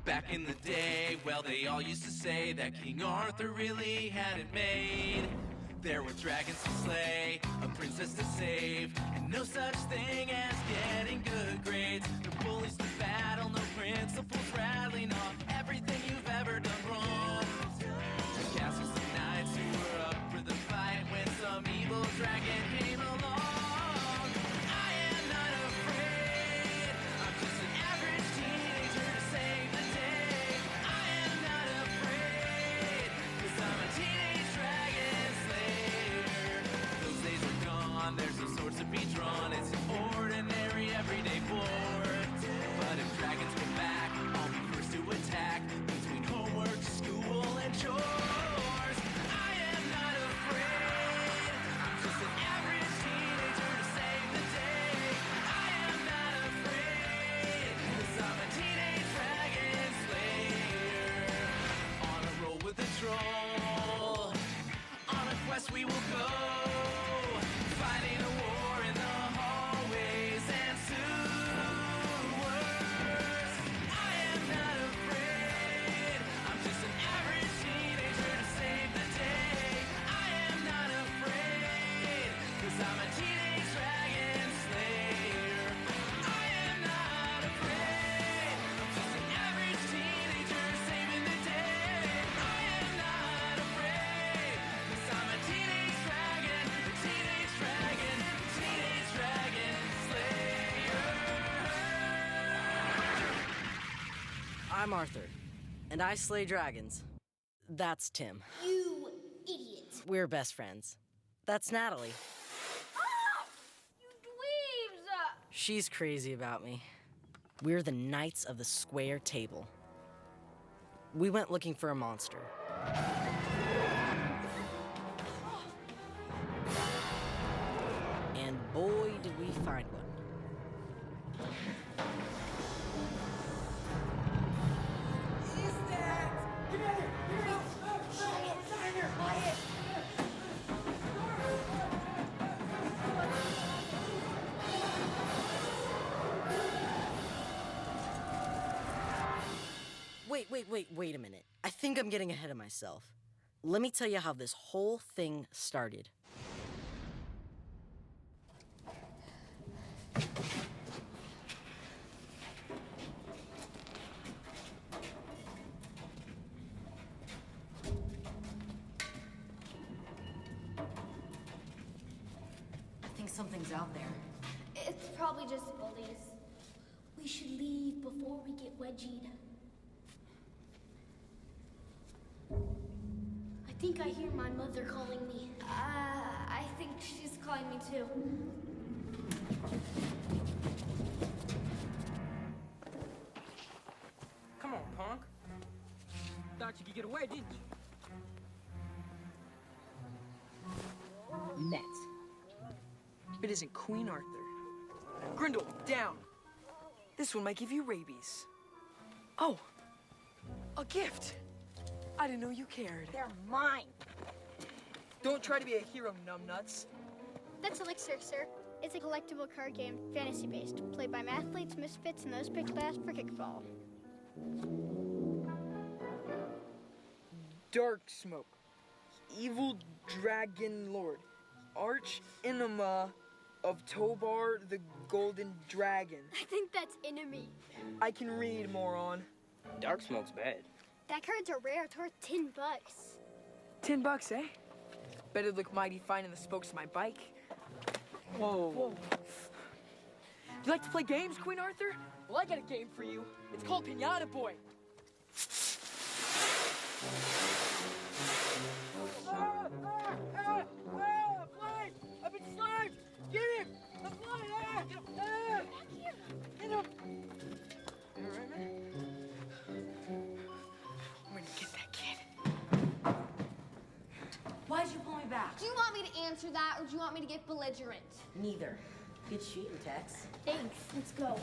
Back in the day, well, they all used to say that King Arthur really had it made. There were dragons to slay, a princess to save, and no such thing as getting good grades. No bullies to battle, no principles rattling off everything you've ever done wrong. Just castles and knights who were up for the fight when some evil dragon came along. I am not afraid, I'm just an average teenager to save the day. I am not afraid, 'cause I'm a teenage dragon slayer. Those days are gone, there's no swords to be drawn. It's an ordinary everyday war. But if dragons come back, I'll be first to attack. Between homework, school, and chores, I am not afraid. I'm just an average teenager to save the day. I am not afraid, 'cause I'm a teenage dragon slayer. On a roll with a troll, on a quest we will go, fighting a war in the hallways and sewers. I am not afraid, I'm just an average teenager to save the day. I am not afraid, 'cause I'm a teenage dragon slayer. I am not afraid, I'm just an average teenager saving the day. I am not afraid, 'cause I'm a teenage dragon, a teenage dragon, a teenage dragon slayer. I'm Arthur, and I slay dragons. That's Tim. You idiot. We're best friends. That's Natalie. Ah! You dweebs! She's crazy about me. We're the Knights of the Square Table. We went looking for a monster. And boy, did we find one. Wait a minute. I think I'm getting ahead of myself. Let me tell you how this whole thing started. I think something's out there. It's probably just bullies. We should leave before we get wedgied. I think I hear my mother calling me. I think she's calling me too. Come on, punk. Thought you could get away, didn't you? Net. It isn't Queen Arthur. Grindel, down. This one might give you rabies. Oh, a gift. I didn't know you cared. They're mine. Don't try to be a hero, numbnuts. That's Elixir, sir. It's a collectible card game, fantasy-based, played by mathletes, misfits, and those picked last for kickball. Dark Smoke. Evil Dragon Lord. Arch enema of Tobar the Golden Dragon. I think that's enemy. I can read, moron. Dark Smoke's bad. That card's a rare. It's worth $10. $10, eh? Better look mighty fine in the spokes of my bike. Whoa. You like to play games, Queen Arthur? Well, I got a game for you. It's called Pinata Boy. Blind! I've been slimed! Get him! I'm blind! Get him! You all right, man? I'm gonna get that kid. Why'd you pull me back? Do you want me to answer that, or do you want me to get belligerent? Neither. Good shooting, Tex. Thanks. Let's go.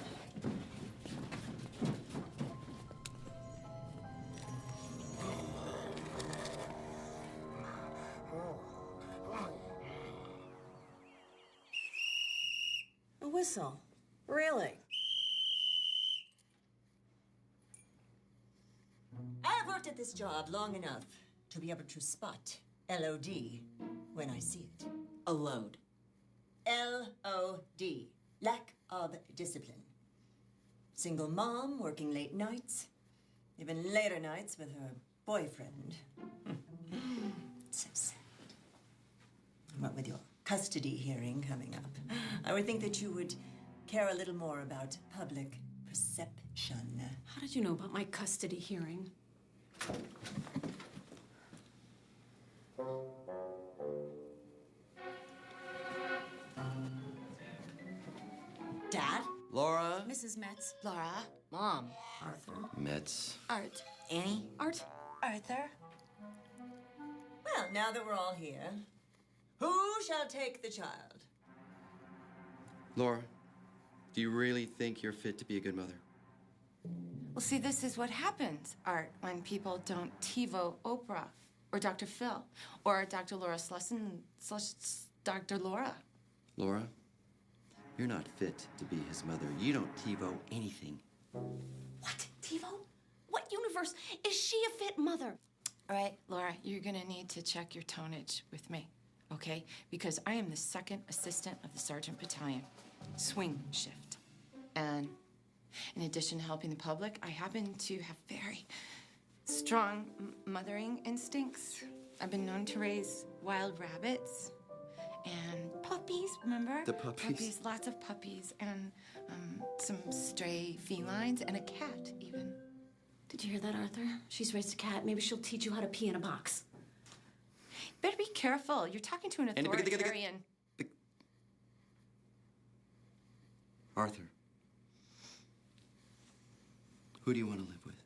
A whistle. Really? worked at this job long enough to be able to spot LOD when I see it. A load. LOD. Lack of discipline. Single mom working late nights, even later nights with her boyfriend. So sad. What with your custody hearing coming up, I would think that you would care a little more about public perception. How did you know about my custody hearing? Dad? Laura? Mrs. Metz. Laura. Mom. Arthur. Metz. Art. Annie? Art. Arthur? Well, now that we're all here, who shall take the child? Laura, do you really think you're fit to be a good mother? Well, see, this is what happens, Art, when people don't TiVo Oprah, or Dr. Phil, or Dr. Laura Slusson, Dr. Laura. Laura, you're not fit to be his mother. You don't TiVo anything. What? TiVo? What universe is she a fit mother? All right, Laura, you're gonna need to check your tonnage with me, okay? Because I am the second assistant of the Sergeant Battalion, swing shift. And in addition to helping the public, I happen to have very strong mothering instincts. I've been known to raise wild rabbits and puppies, remember? The puppies? Puppies, lots of puppies, and some stray felines, and a cat, even. Did you hear that, Arthur? She's raised a cat. Maybe she'll teach you how to pee in a box. Better be careful. You're talking to an authoritarian. Arthur, who do you want to live with?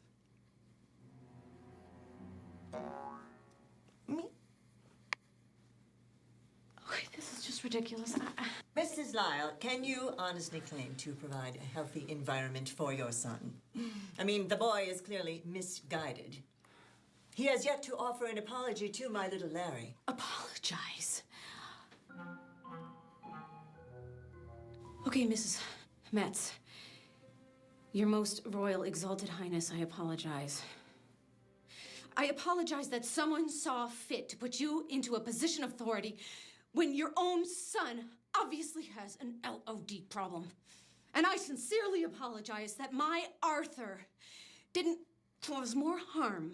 Me? Okay, this is just ridiculous. Mrs. Lyle, can you honestly claim to provide a healthy environment for your son? I mean, the boy is clearly misguided. He has yet to offer an apology to my little Larry. Apologize. Okay, Mrs. Metz. Your most royal exalted highness, I apologize. I apologize that someone saw fit to put you into a position of authority when your own son obviously has an LOD problem. And I sincerely apologize that my Arthur didn't cause more harm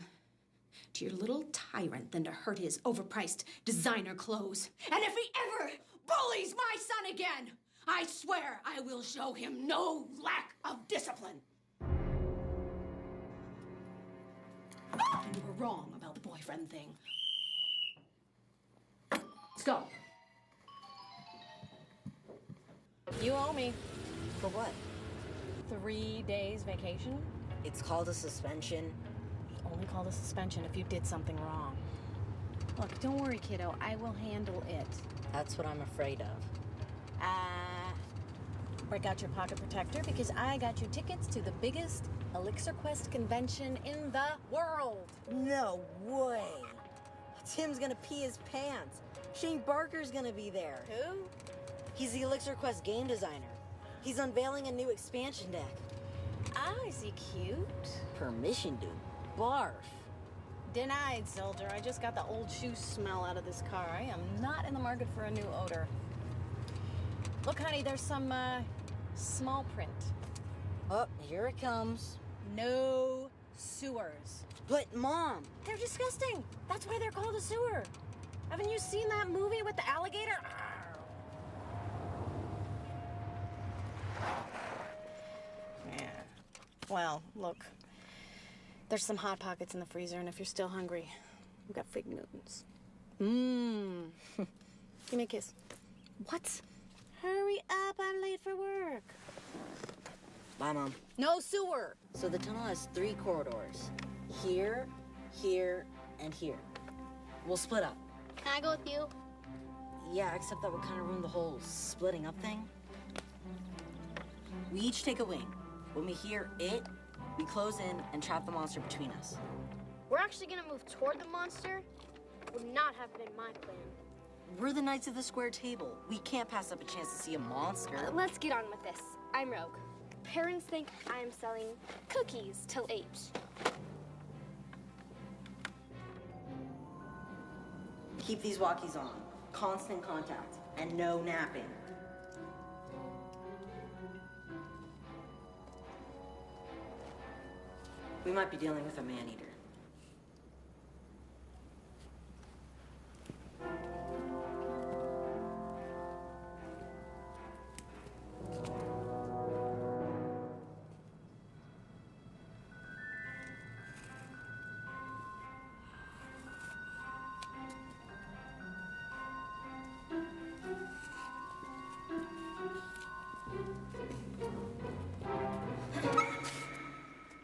to your little tyrant than to hurt his overpriced designer clothes. And if he ever bullies my son again, I swear I will show him no lack of discipline. And you were wrong about the boyfriend thing. Let's go. You owe me. For what? 3 days vacation? It's called a suspension. It's only called a suspension if you did something wrong. Look, don't worry, kiddo. I will handle it. That's what I'm afraid of. Break out your pocket protector because I got you tickets to the biggest Elixir Quest convention in the world. No way. Tim's gonna pee his pants. Shane Barker's gonna be there. Who? He's the Elixir Quest game designer. He's unveiling a new expansion deck. Oh, is he cute? Permission to barf. Denied, soldier. I just got the old shoe smell out of this car. I am not in the market for a new odor. Look, honey, there's some, small print. Oh, here it comes. No sewers. But, Mom! They're disgusting. That's why they're called a sewer. Haven't you seen that movie with the alligator? Yeah. Well, look. There's some Hot Pockets in the freezer, and if you're still hungry, we've got Fig Newtons. Mmm. Give me a kiss. What? Hurry up, I'm late for work. Bye, Mom. No sewer. So the tunnel has 3 corridors. Here, here, and here. We'll split up. Can I go with you? Yeah, except that would kind of ruin the whole splitting up thing. We each take a wing. When we hear it, we close in and trap the monster between us. We're actually gonna move toward the monster. Would not have been my plan. We're the Knights of the Square Table. We can't pass up a chance to see a monster. Let's get on with this. I'm Rogue. Parents think I'm selling cookies to apes. Keep these walkies on. Constant contact. And no napping. We might be dealing with a man-eater.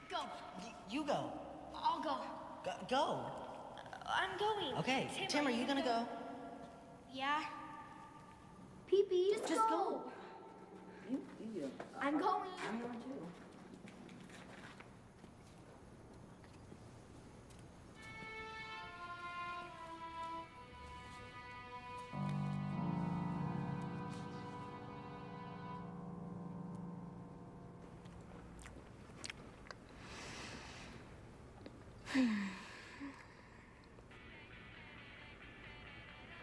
Go. You go. I'll go. Go. I'm going. Okay. Tim, are you gonna go? Yeah. Pee-pee, just go. You go. I'm going. I'm going too.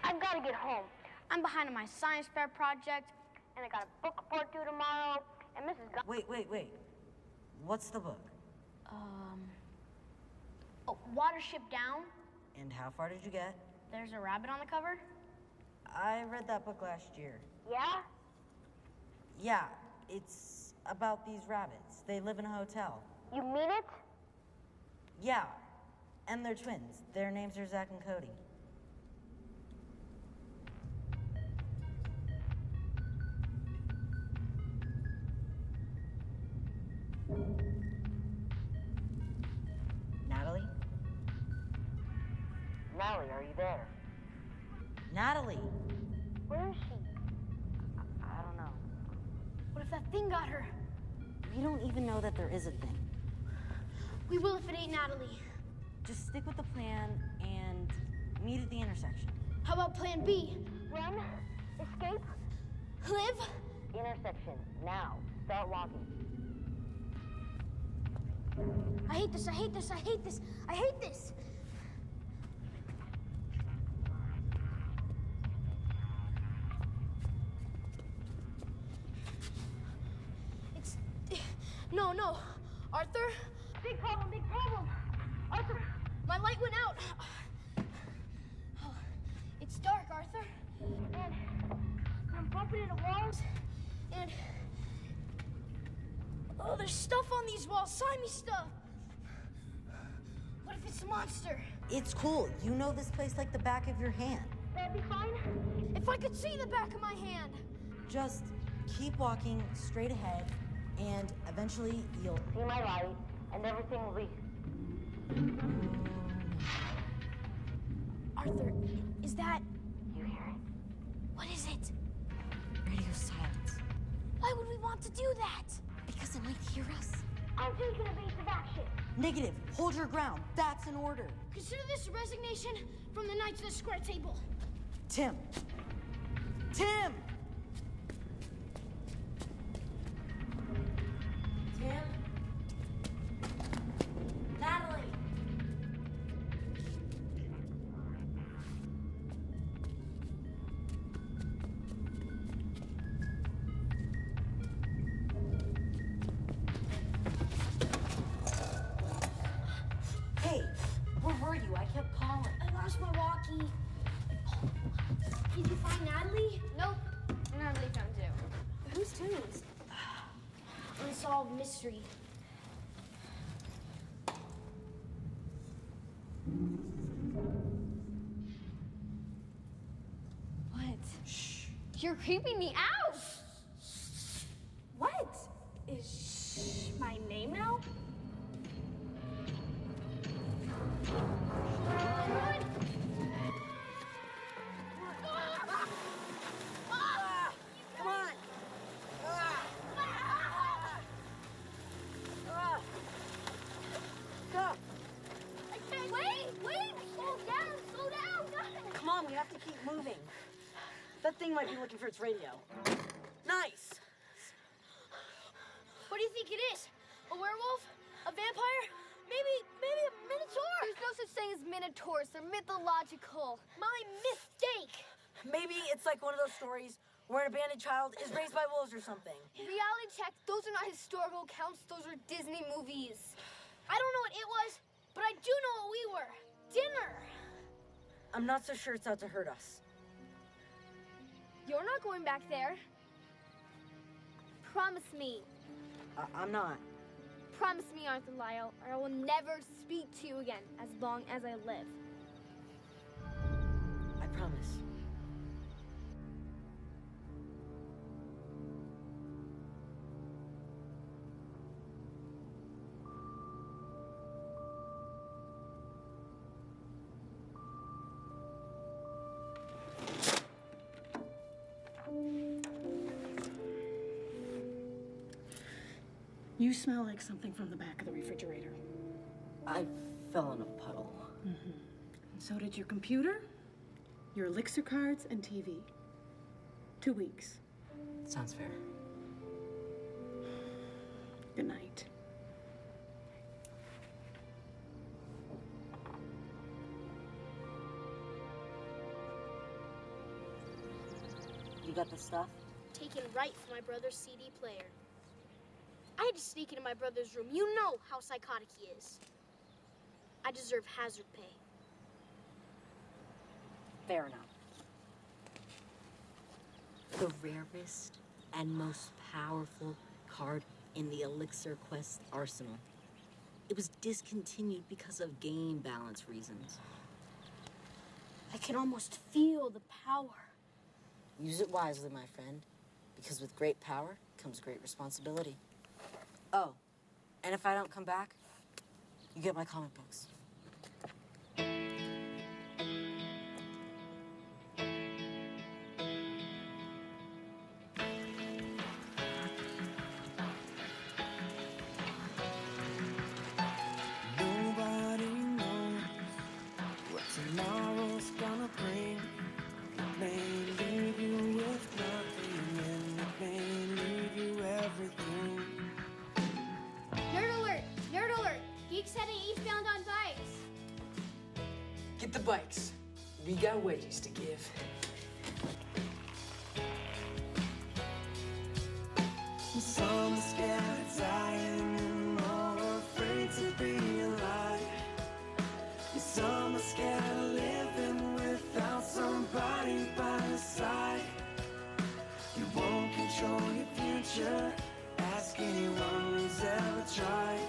I've got to get home. I'm behind on my science fair project, and I got a book report due tomorrow, and Mrs. Wait. What's the book? Watership Down. And how far did you get? There's a rabbit on the cover. I read that book last year. Yeah? Yeah, it's about these rabbits. They live in a hotel. You mean it? Yeah, and they're twins. Their names are Zach and Cody. Natalie? Natalie, are you there? Natalie! Where is she? I don't know. What if that thing got her? We don't even know that there is a thing. We will if it ain't Natalie. Just stick with the plan and meet at the intersection. How about plan B? Run, escape, live. Intersection, now. Start walking. I hate this, I hate this, I hate this, I hate this. No. Arthur? Big problem. Arthur, my light went out. Oh, it's dark, Arthur. And I'm bumping into walls. And there's stuff on these walls, slimy stuff. What if it's a monster? It's cool. You know this place like the back of your hand. That'd be fine. If I could see the back of my hand. Just keep walking straight ahead, and eventually you'll see my light, and everything will be... Arthur, is that... You hear it? What is it? Radio silence. Why would we want to do that? Because it might hear us. I'm taking evasive action. Negative. Hold your ground. That's an order. Consider this a resignation from the Knights of the Square Table. Tim! Tim! Tim? Natalie! Hey, where were you? I kept calling. I lost my walkie. Did you find Natalie? Nope. Natalie found you. Whose tunes? Unsolved mystery. What? Shh. You're creeping me out! What? Is my name now? Come on! Stop! Wait! Slow down! Come on, we have to keep moving. That thing might be looking for its radio. Nice! What do you think it is? A werewolf? A vampire? Maybe a minotaur. There's no such thing as minotaurs. They're mythological. My mistake. Maybe it's like one of those stories where an abandoned child is raised by wolves or something. Reality check. Those are not historical accounts. Those are Disney movies. I don't know what it was, but I do know what we were. Dinner. I'm not so sure it's out to hurt us. You're not going back there. Promise me. I'm not. Promise me, Arthur Lyle, or I will never speak to you again as long as I live. I promise. You smell like something from the back of the refrigerator. I fell in a puddle. And so did your computer, your elixir cards, and TV. 2 weeks. Sounds fair. Good night. You got the stuff? Taken right from my brother's CD player. I had to sneak into my brother's room. You know how psychotic he is. I deserve hazard pay. Fair enough. The rarest and most powerful card in the Elixir Quest arsenal. It was discontinued because of game balance reasons. I can almost feel the power. Use it wisely, my friend, because with great power comes great responsibility. Oh, and if I don't come back, you get my comic books. Nobody knows what tomorrow's gonna bring. It may leave you with nothing, and it may leave you everything. Nerd alert! Nerd alert! Geeks heading eastbound on bikes. Get the bikes. We got wedgies to give. Some are scared of dying and more afraid to be alive. Some are scared of living without somebody by your side. You won't control your future. Ask anyone who's ever tried.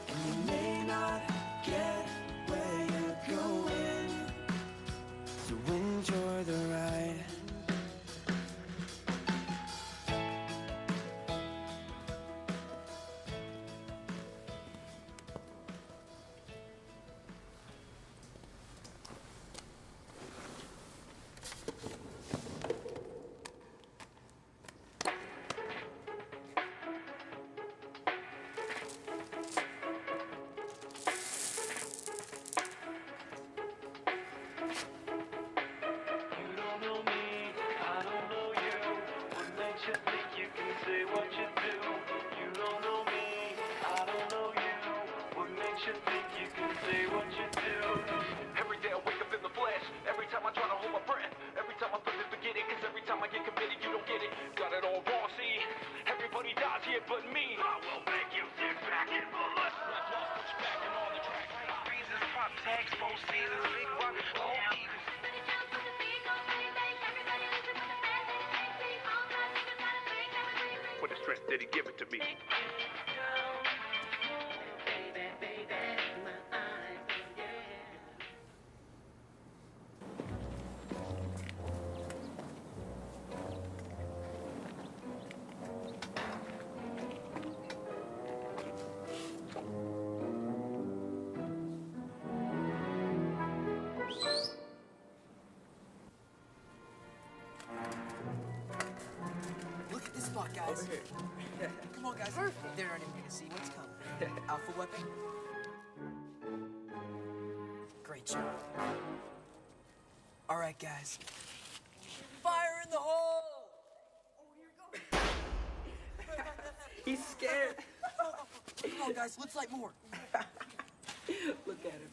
And you may not get where you're going, so enjoy the ride. What stress did he give it to me? Look at this spot, guys. Over here. Come on, guys. Perfect. They're not even gonna see what's coming. Alpha weapon. Great job. All right, guys. Fire in the hole! Oh, here it goes. He's scared. Come on, guys. Let's light more. Look at him.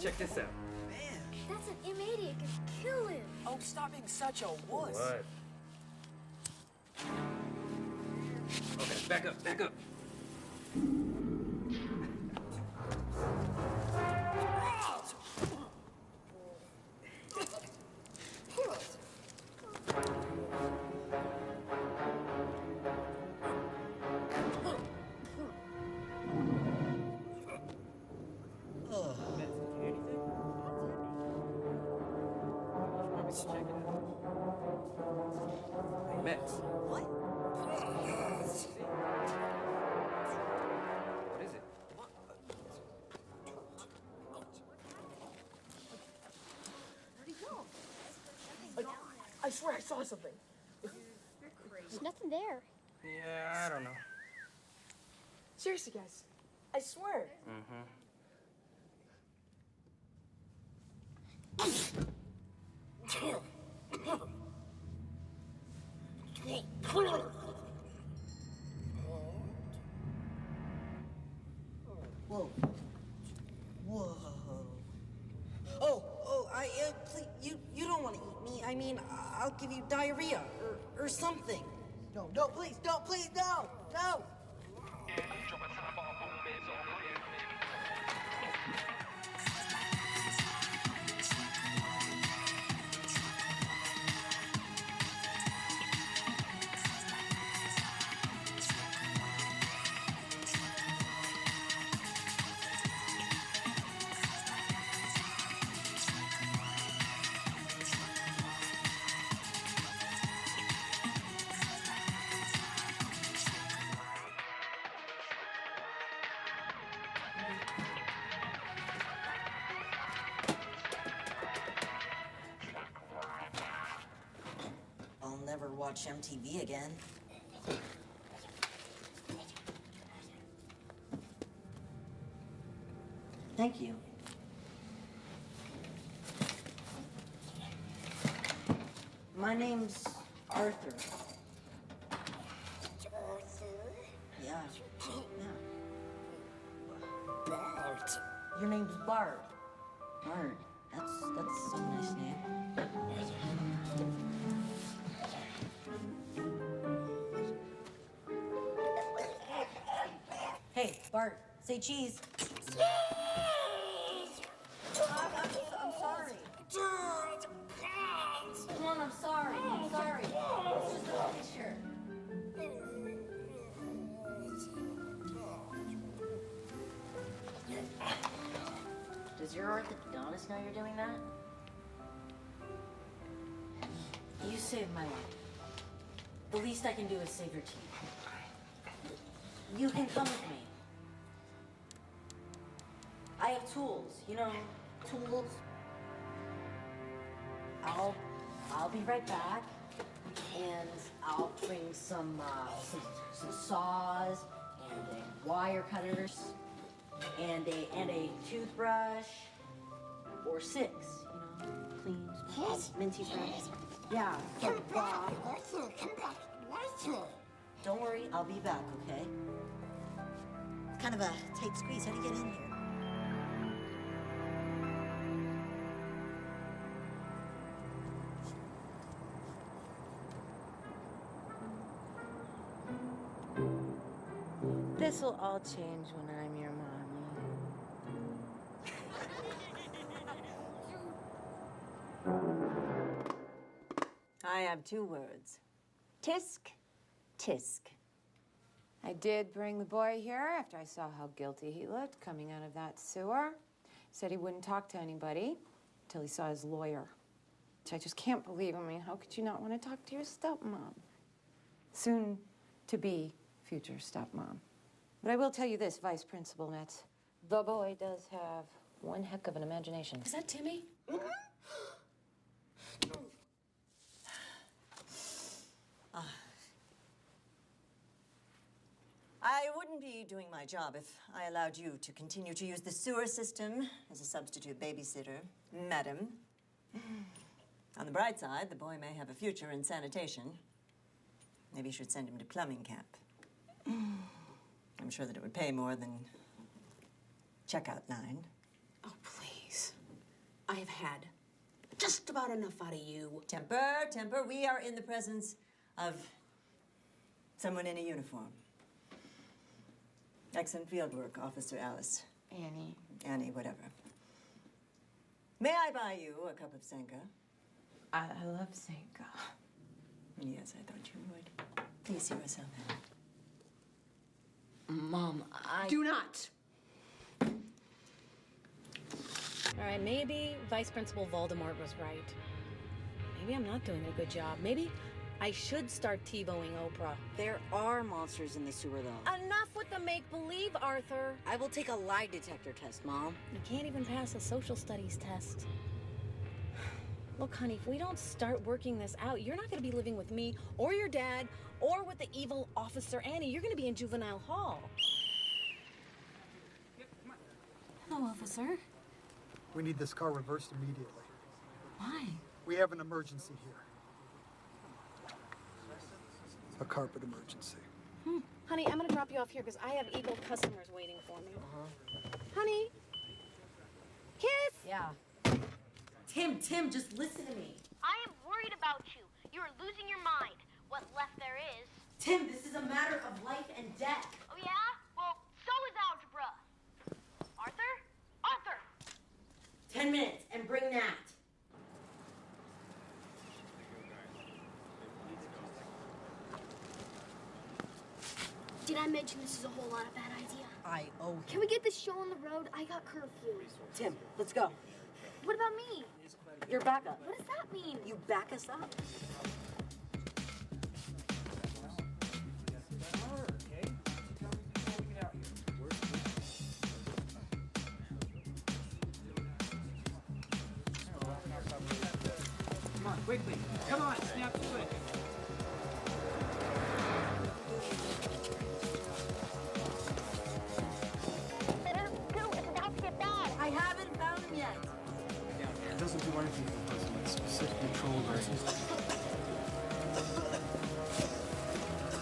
Check this out. Man. That's an M80. It could kill him. Oh, stop being such a wuss. What? Okay, back up, back up. Mets. What? What is it? Where'd he go? I swear I saw something. There's nothing there. Yeah, I don't know. Seriously, guys. I swear. Mm-hmm. Whoa. Whoa. Please, you don't want to eat me. I mean, I'll give you diarrhea or something. No, please, no. I'll never watch MTV again. Thank you. My name's Arthur. Arthur? Yeah. Bart. Your name's Bart. Bart. That's a nice name. Hey, Bart, say cheese. I'm sorry. Come on, I'm sorry. It's just a picture. Does your orthodontist know you're doing that? You saved my life. The least I can do is save your teeth. You can come with me. I have tools, tools. I'll be right back, and I'll bring some saws and wire cutters and a toothbrush or 6, clean, minty fresh. Yeah. Come back, Arthur. Come back, Arthur. Don't worry, I'll be back, okay? It's kind of a tight squeeze. How do you get in here? This'll all change when I'm your mommy. I have 2 words. Tisk, tisk. I did bring the boy here after I saw how guilty he looked coming out of that sewer. Said he wouldn't talk to anybody until he saw his lawyer. Which I just can't believe. I mean, how could you not want to talk to your stepmom? Soon to be future stepmom. But I will tell you this, Vice Principal Metz. The boy does have one heck of an imagination. Is that Timmy? I wouldn't be doing my job if I allowed you to continue to use the sewer system as a substitute babysitter, madam. On the bright side, the boy may have a future in sanitation. Maybe you should send him to plumbing camp. I'm sure that it would pay more than checkout line. Oh, please. I have had just about enough out of you. Temper, temper. We are in the presence of someone in a uniform. Excellent field work, Officer Alice. Annie. Annie, whatever. May I buy you a cup of Senka? I love Senka. Yes, I thought you would. Please see yourself in. Mom, Do not! All right, maybe Vice Principal Voldemort was right. Maybe I'm not doing a good job. Maybe I should start TiVoing Oprah. there are monsters in the sewer, though. Enough with the make-believe, Arthur. I will take a lie detector test, Mom. You can't even pass a social studies test. Look, honey, if we don't start working this out, you're not going to be living with me or your dad or with the evil Officer Annie. You're going to be in juvenile hall. Hello, officer. We need this car reversed immediately. Why? We have an emergency here. A carpet emergency. Honey, I'm going to drop you off here because I have evil customers waiting for me. Honey? Kiss? Yeah. Tim, just listen to me. I am worried about you. You are losing your mind. What left there is. Tim, this is a matter of life and death. Oh, yeah? Well, so is algebra. Arthur? Arthur! 10 minutes, and bring that. Did I mention this is a whole lot of bad idea? I owe you. Can we get this show on the road? I got curfew. Tim, let's go. What about me? You're backup. What does that mean? You back us up. Come on, quickly. Come on, snap to it. It's about to get bad. I haven't found him yet. It doesn't do anything for the person. It's specific control rate.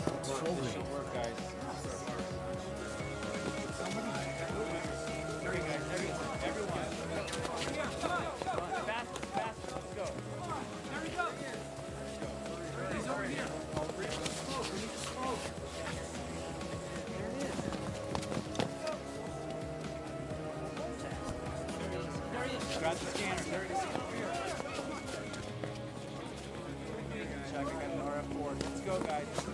Control rate. Work, guys. Everyone. Come on. Faster. Let's go. There we go. He's over here. We need the smoke. There it is. There he is. Got the scanner. There it is. Check. I got an RF4. Let's go, guys. Let's go.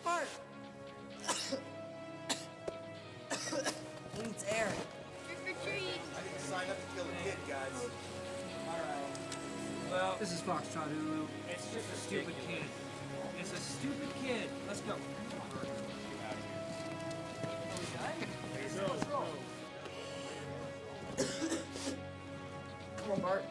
Bart! Needs air. Trick or treat. I didn't sign up to kill a kid, guys. Well, this is Foxtrot Ulu. It's just a stupid kid. It's a stupid kid. Let's go. Come on, Bart.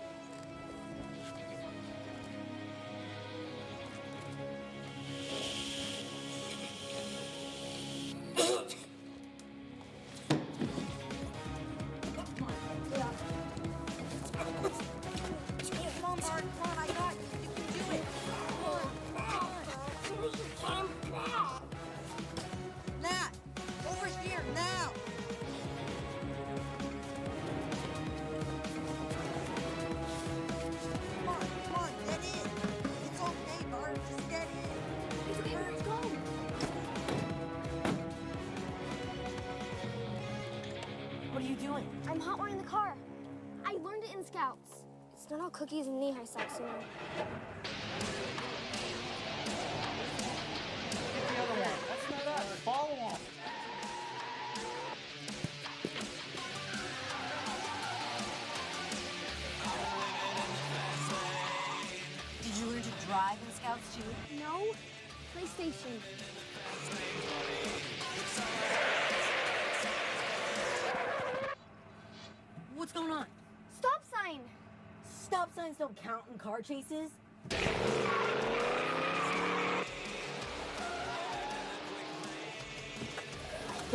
I'm hot wiring the car. I learned it in Scouts. It's not all cookies and knee-high socks, you know. Get the other one. That's not us. Follow him. Did you learn to drive in Scouts too? No. PlayStation. What's going on? Stop sign. Stop signs don't count in car chases.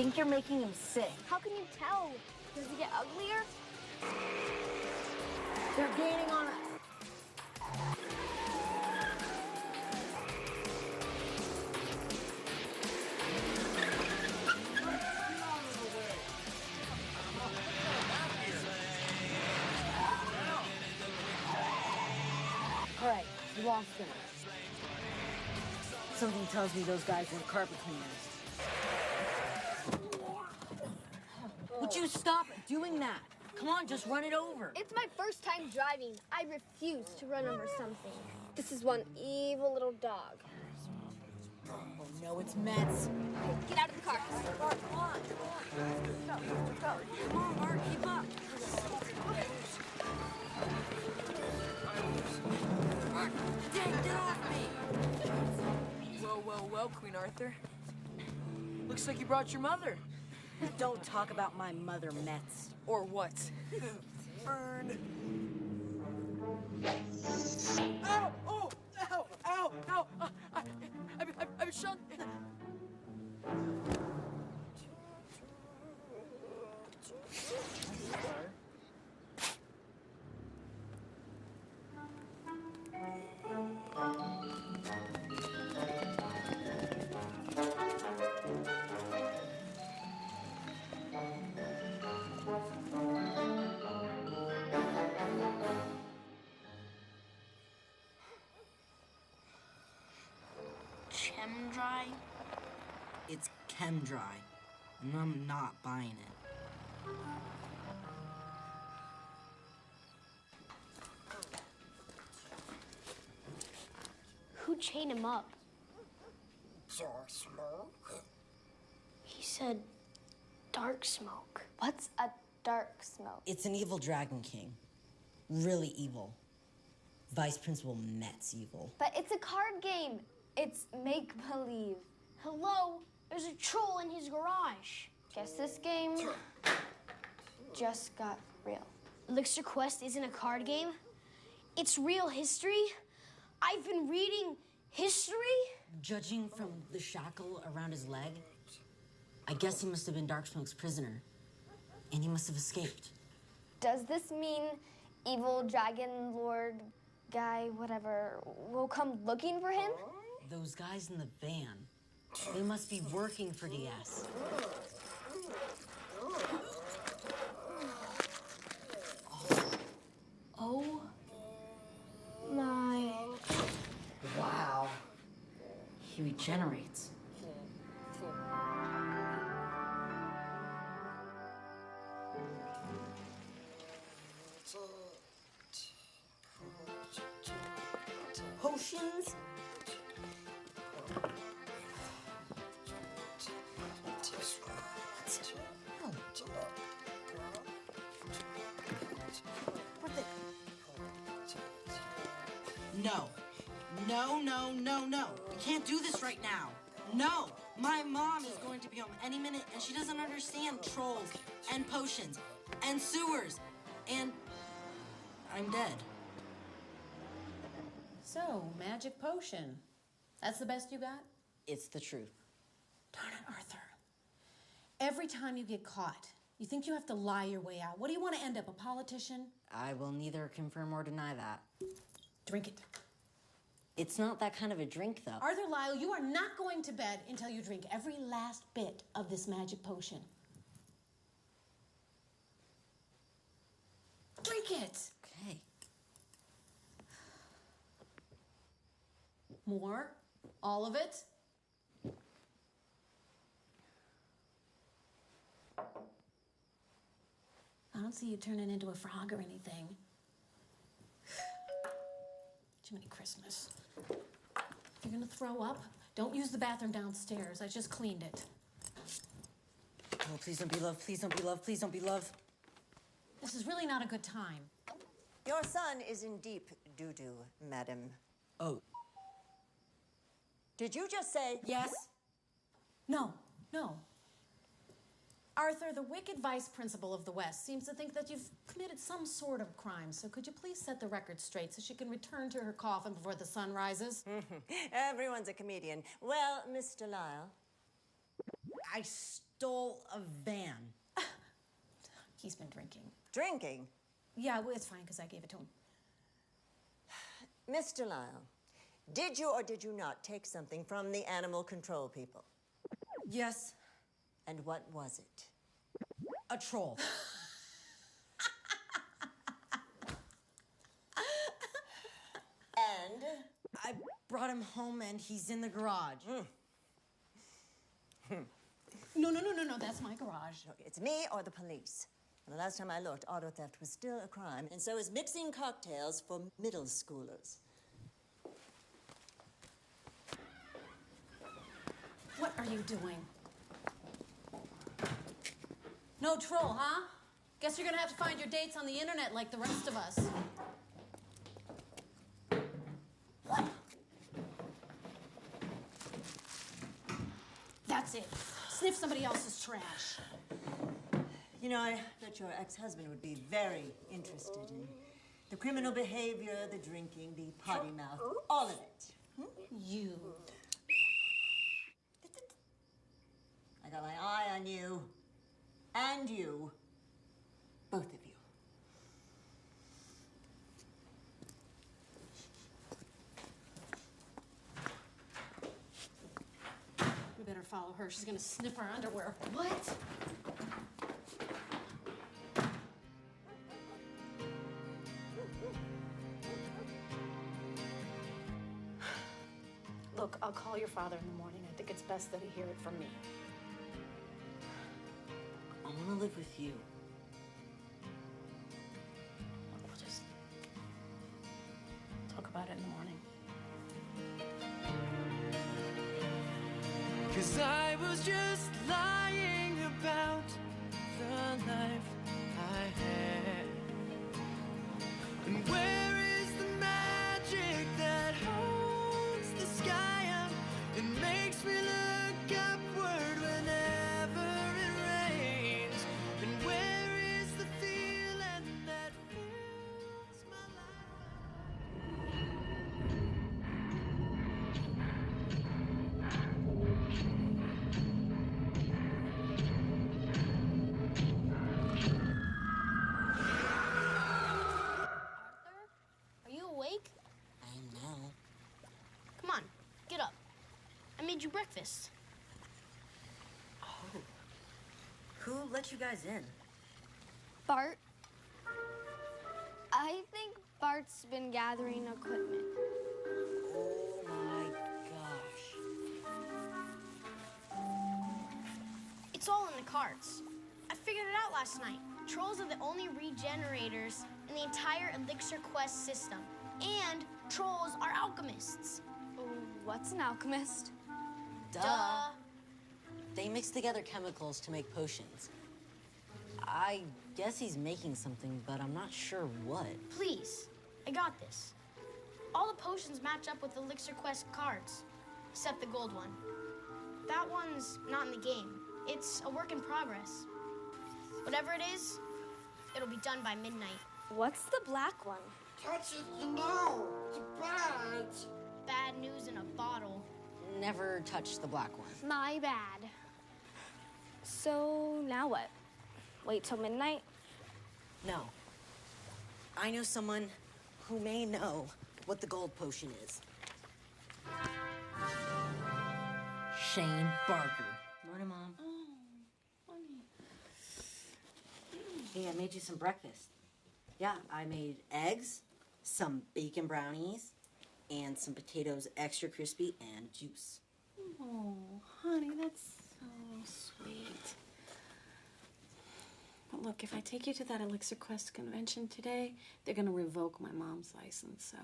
think you're making him sick. How can you tell? Does he get uglier? They're gaining on us. All right, we lost him. Something tells me those guys were carpet cleaners. Would you stop doing that? Come on, just run it over. It's my first time driving. I refuse to run over something. This is one evil little dog. Oh no, it's Mets. Hey, get out of the car. Bart, come on. Come on, Bart, keep up. Dang, get off me. Well, well, well, Queen Arthur. Looks like you brought your mother. Don't talk about my mother, Mets. Or what? Burn. Ow! Oh! Ow! Ow! Ow! I'm shot. Chem-dry? It's chem-dry, and I'm not buying it. Who chained him up? Dark smoke? He said dark smoke. What's a dark smoke? It's an evil Dragon King. Really evil. Vice Principal Met's evil. But it's a card game. It's make-believe. Hello? There's a troll in his garage. Guess this game just got real. Elixir Quest isn't a card game. It's real history. I've been reading history. Judging from the shackle around his leg, I guess he must have been Darksmoke's prisoner. And he must have escaped. Does this mean evil dragon lord guy, whatever, will come looking for him? Those guys in the van, they must be working for DS. Oh my. Wow. He regenerates. Potions? No. No, no, no, no. We can't do this right now. No. My mom is going to be home any minute, and she doesn't understand trolls and potions and sewers. And I'm dead. So, magic potion. That's the best you got? It's the truth. Darn it, Arthur. Every time you get caught, you think you have to lie your way out. What do you want to end up, a politician? I will neither confirm or deny that. Drink it. It's not that kind of a drink, though. Arthur Lyle, you are not going to bed until you drink every last bit of this magic potion. Drink it! Okay. More? All of it? I don't see you turning into a frog or anything. Jiminy Christmas. If you're gonna throw up, don't use the bathroom downstairs. I just cleaned it. Oh, please don't be love. Please don't be love. Please don't be love. This is really not a good time. Your son is in deep doo-doo, madam. Oh. Did you just say Yes? No, no. Arthur, the wicked vice principal of the West seems to think that you've committed some sort of crime. So could you please set the record straight so she can return to her coffin before the sun rises? Everyone's a comedian. Well, Mr. Lyle. I stole a van. He's been drinking. Drinking? Yeah, well, it's fine, because I gave it to him. Mr. Lyle, did you or did you not take something from the animal control people? Yes. And what was it? A troll. And? I brought him home and he's in the garage. No, that's my garage. Look, it's me or the police. And the last time I looked, auto theft was still a crime, and so is mixing cocktails for middle schoolers. What are you doing? No troll, huh? Guess you're gonna have to find your dates on the internet like the rest of us. That's it. Sniff somebody else's trash. You know, I bet your ex-husband would be very interested in the criminal behavior, the drinking, the potty mouth, all of it. You. I got my eye on you. And you. Both of you. We better follow her. She's gonna sniff our underwear. What? Look, I'll call your father in the morning. I think it's best that he hear it from me. I want to live with you. We'll just talk about it in the morning. 'Cause I was just lying about the life I had. And where is the magic that holds the sky up and makes me look upward whenever it rains? And where is the feeling that fills my Are you awake? I am now. Come on, get up. I made you breakfast. Oh. Who let you guys in? Bart. I think Bart's been gathering equipment. Oh my gosh. It's all in the carts. I figured it out last night. Trolls are the only regenerators in the entire Elixir Quest system. And trolls are alchemists. What's an alchemist? Duh. They mix together chemicals to make potions. I guess he's making something, but I'm not sure what. Please, I got this. All the potions match up with Elixir Quest cards, except the gold one. That one's not in the game. It's a work in progress. Whatever it is, it'll be done by midnight. What's the black one? Touch it, no. It's bad. Bad news in a bottle. Never touch the black one. My bad. So now what? Wait till midnight? No. I know someone who may know what the gold potion is. Shane Barker. Morning, Mom. Hey, I made you some breakfast. Yeah, I made eggs, some bacon brownies, and some potatoes extra crispy and juice. Oh, honey, that's so sweet. But look, if I take you to that Elixir Quest convention today, they're gonna revoke my mom's license, so...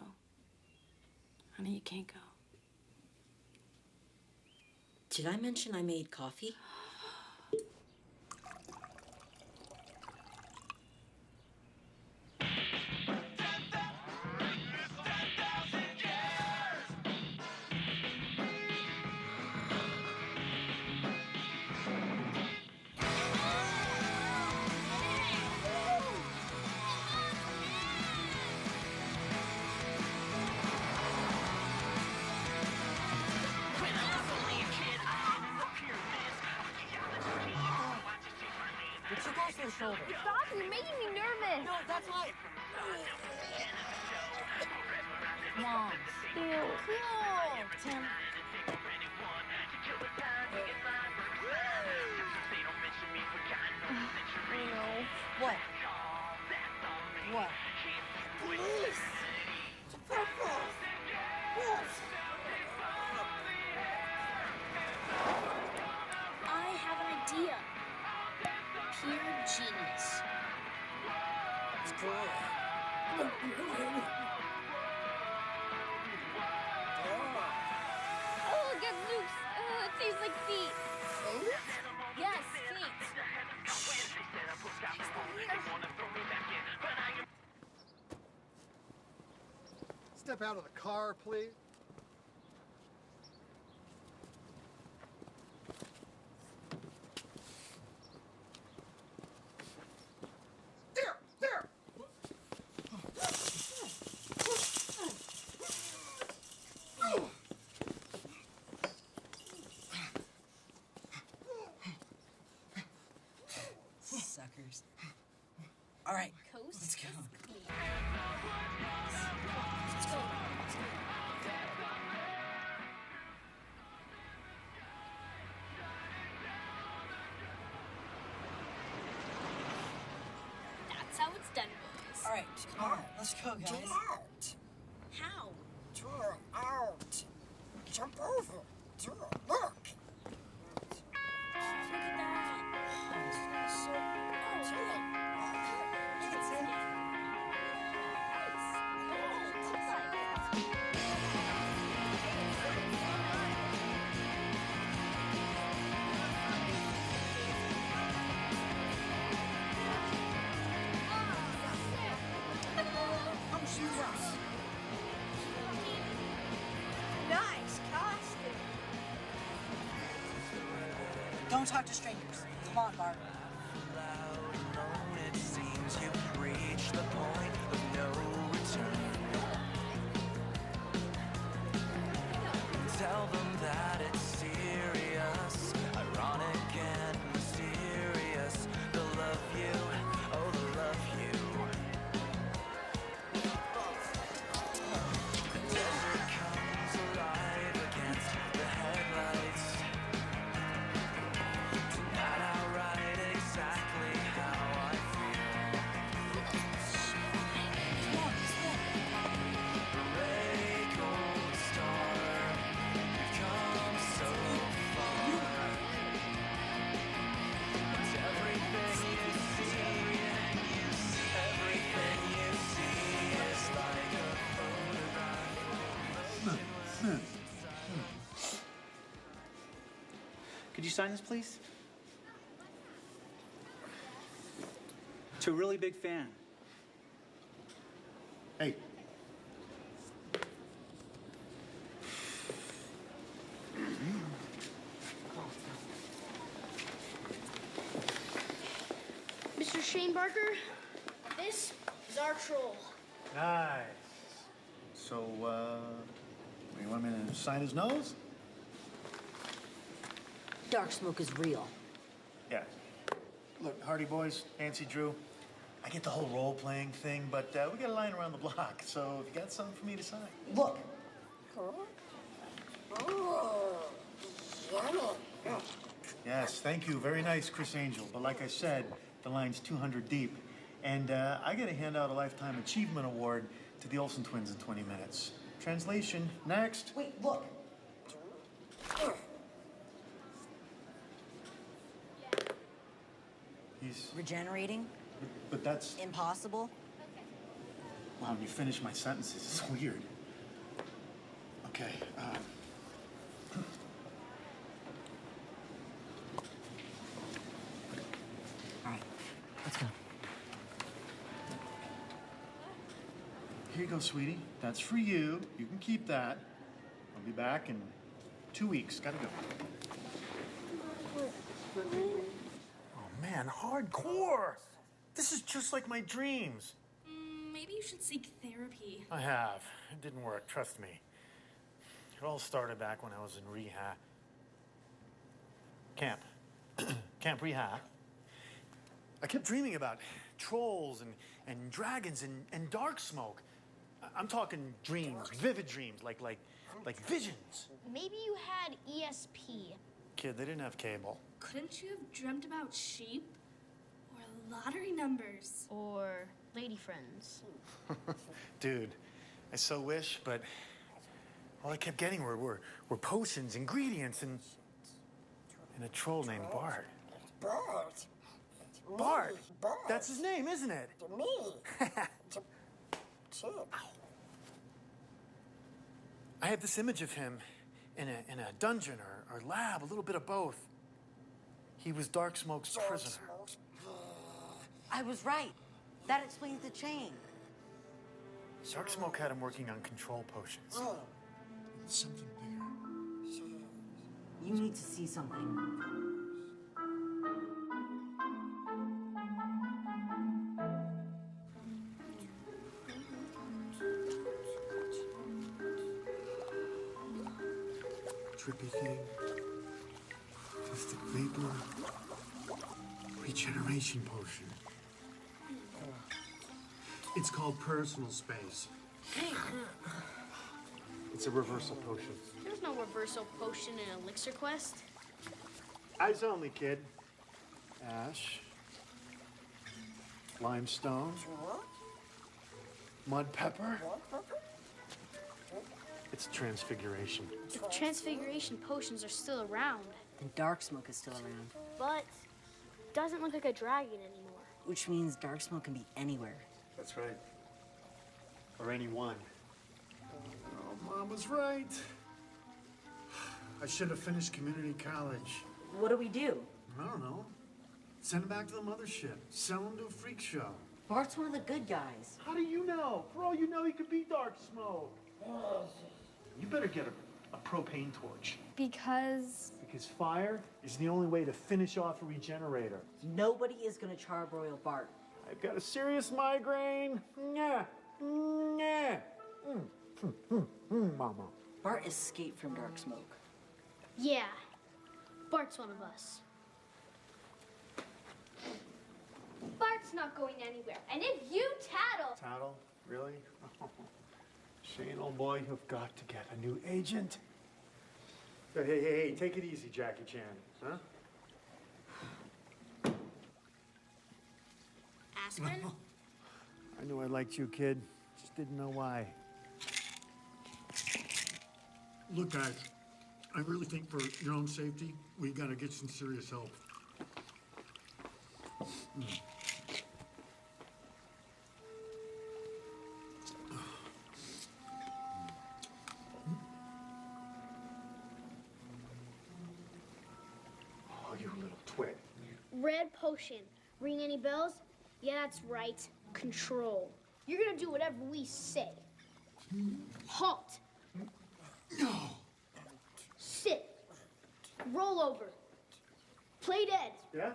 Honey, you can't go. Did I mention I made coffee? your shoulder. Stop, you're making me nervous. No, that's right. Come on. Ew. Cool, Tim. No. What? What? Police! I have an idea. Pure genius. It's cool. Oh, get loose. It tastes like feet. Yes, feet. Step out of the car, please. There! Suckers. All right, Coast let's go. Let's go. That's how it's done, boys. All right, come on, let's go, guys. Get out. How? Draw out. Jump over. Draw. Look. Look at that. Come shoot us. Nice costume. Don't talk to strangers. Come on, Bart. It seems you've reached the point of no return. Tell them that it's serious, ironic and mysterious. They'll love you, oh, they'll love you. The desert comes alive against the headlights. Tonight I'll write exactly how I feel. Ray gold star, you've come so far. It's everything you see, everything you see is like a photograph. Could you sign this, please? To a really big fan. Hey. Mr. Shane Barker, this is our troll. Nice. So, you want me to sign his nose? Dark smoke is real. Yeah. Look, Hardy Boys, Nancy Drew, I get the whole role-playing thing, but we got a line around the block, so if you got something for me to sign. Look. Yes, thank you. Very nice, Chris Angel. But like I said, the line's 200 deep. And I got to hand out a Lifetime Achievement Award to the Olsen twins in 20 minutes. Translation, next. Wait, look. He's... Regenerating? But that's... Impossible? Wow, when you finish my sentences, it's weird. Okay, All right, let's go. Here you go, sweetie. That's for you. You can keep that. I'll be back in 2 weeks. Gotta go. Oh, man, hardcore! This is just like my dreams. Maybe you should seek therapy. I have. It didn't work, trust me. It all started back when I was in rehab. Camp. Camp rehab. I kept dreaming about trolls and dragons and dark smoke. I'm talking dreams, vivid dreams, like visions. Maybe you had ESP. Kid, they didn't have cable. Couldn't you have dreamt about sheep? Or lottery numbers? Or lady friends? Dude, I so wish, but all I kept getting were potions, ingredients, and a troll named Bart. Bart. Bart? That's his name, isn't it? To me. To Chip. I had this image of him in a dungeon or lab, a little bit of both. He was Dark Smoke's prisoner. I was right. That explains the chain. Dark Smoke had him working on control potions. Oh. Something bigger. You need to see something. Trippy thing. Mystic vapor. Regeneration potion. It's called personal space. It's a reversal potion. There's no reversal potion in Elixir Quest. Eyes only, kid. Ash. Limestone. Mud pepper. It's transfiguration. Transfiguration potions are still around. And Dark Smoke is still around. But doesn't look like a dragon anymore. Which means Dark Smoke can be anywhere. That's right. Or anyone. Oh, Mom was right. I should have finished community college. What do we do? I don't know. Send him back to the mothership. Sell him to a freak show. Bart's one of the good guys. How do you know? For all you know, he could be Dark Smoke. You better get a propane torch. Because fire is the only way to finish off a regenerator. Nobody is gonna charbroil Bart. I've got a serious migraine. Nyah. Nyah. Mama. Bart escaped from Dark Smoke. yeah, Bart's one of us. Bart's not going anywhere. And if you tattle... Tattle? Really? Shane, old boy, you've got to get a new agent. Hey, take it easy, Jackie Chan, huh? Aspirin? I knew I liked you, kid. Just didn't know why. Look, guys, I really think for your own safety, we gotta get some serious help. Oh, you little twit. Red potion. Ring any bells? Yeah, that's right. Control. You're gonna do whatever we say. Halt. No. Sit. Roll over. Play dead. Yeah?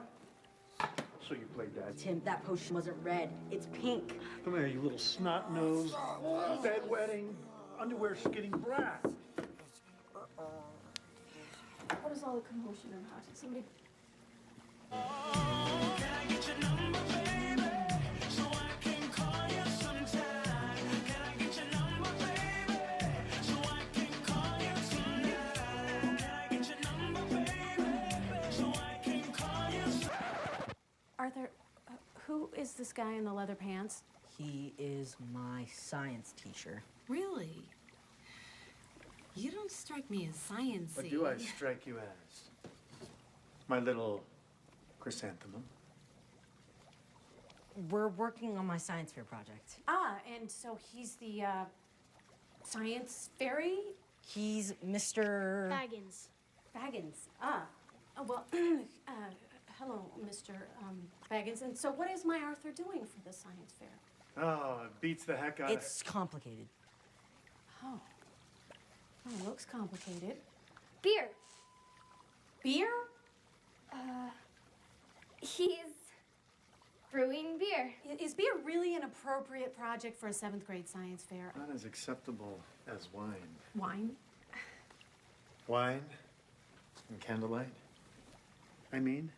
So you played dead. Tim, that potion wasn't red. It's pink. Come here, you little snot nose, bedwetting, underwear skidding brat. What is all the commotion and hot? Somebody. Arthur, who is this guy in the leather pants? He is my science teacher. Really? You don't strike me as sciencey. What do I strike you as? My little chrysanthemum. We're working on my science fair project. Ah, and so he's the science fairy? He's Mr. Baggins. Baggins. Ah. Oh, well, hello, Mr. Baggins. And so what is my Arthur doing for the science fair? Oh, it beats the heck out of It's complicated. Oh. Oh, looks complicated. Beer. Beer? He's brewing beer. Is beer really an appropriate project for a 7th grade science fair? Not as acceptable as wine. Wine? Wine and candlelight. I mean,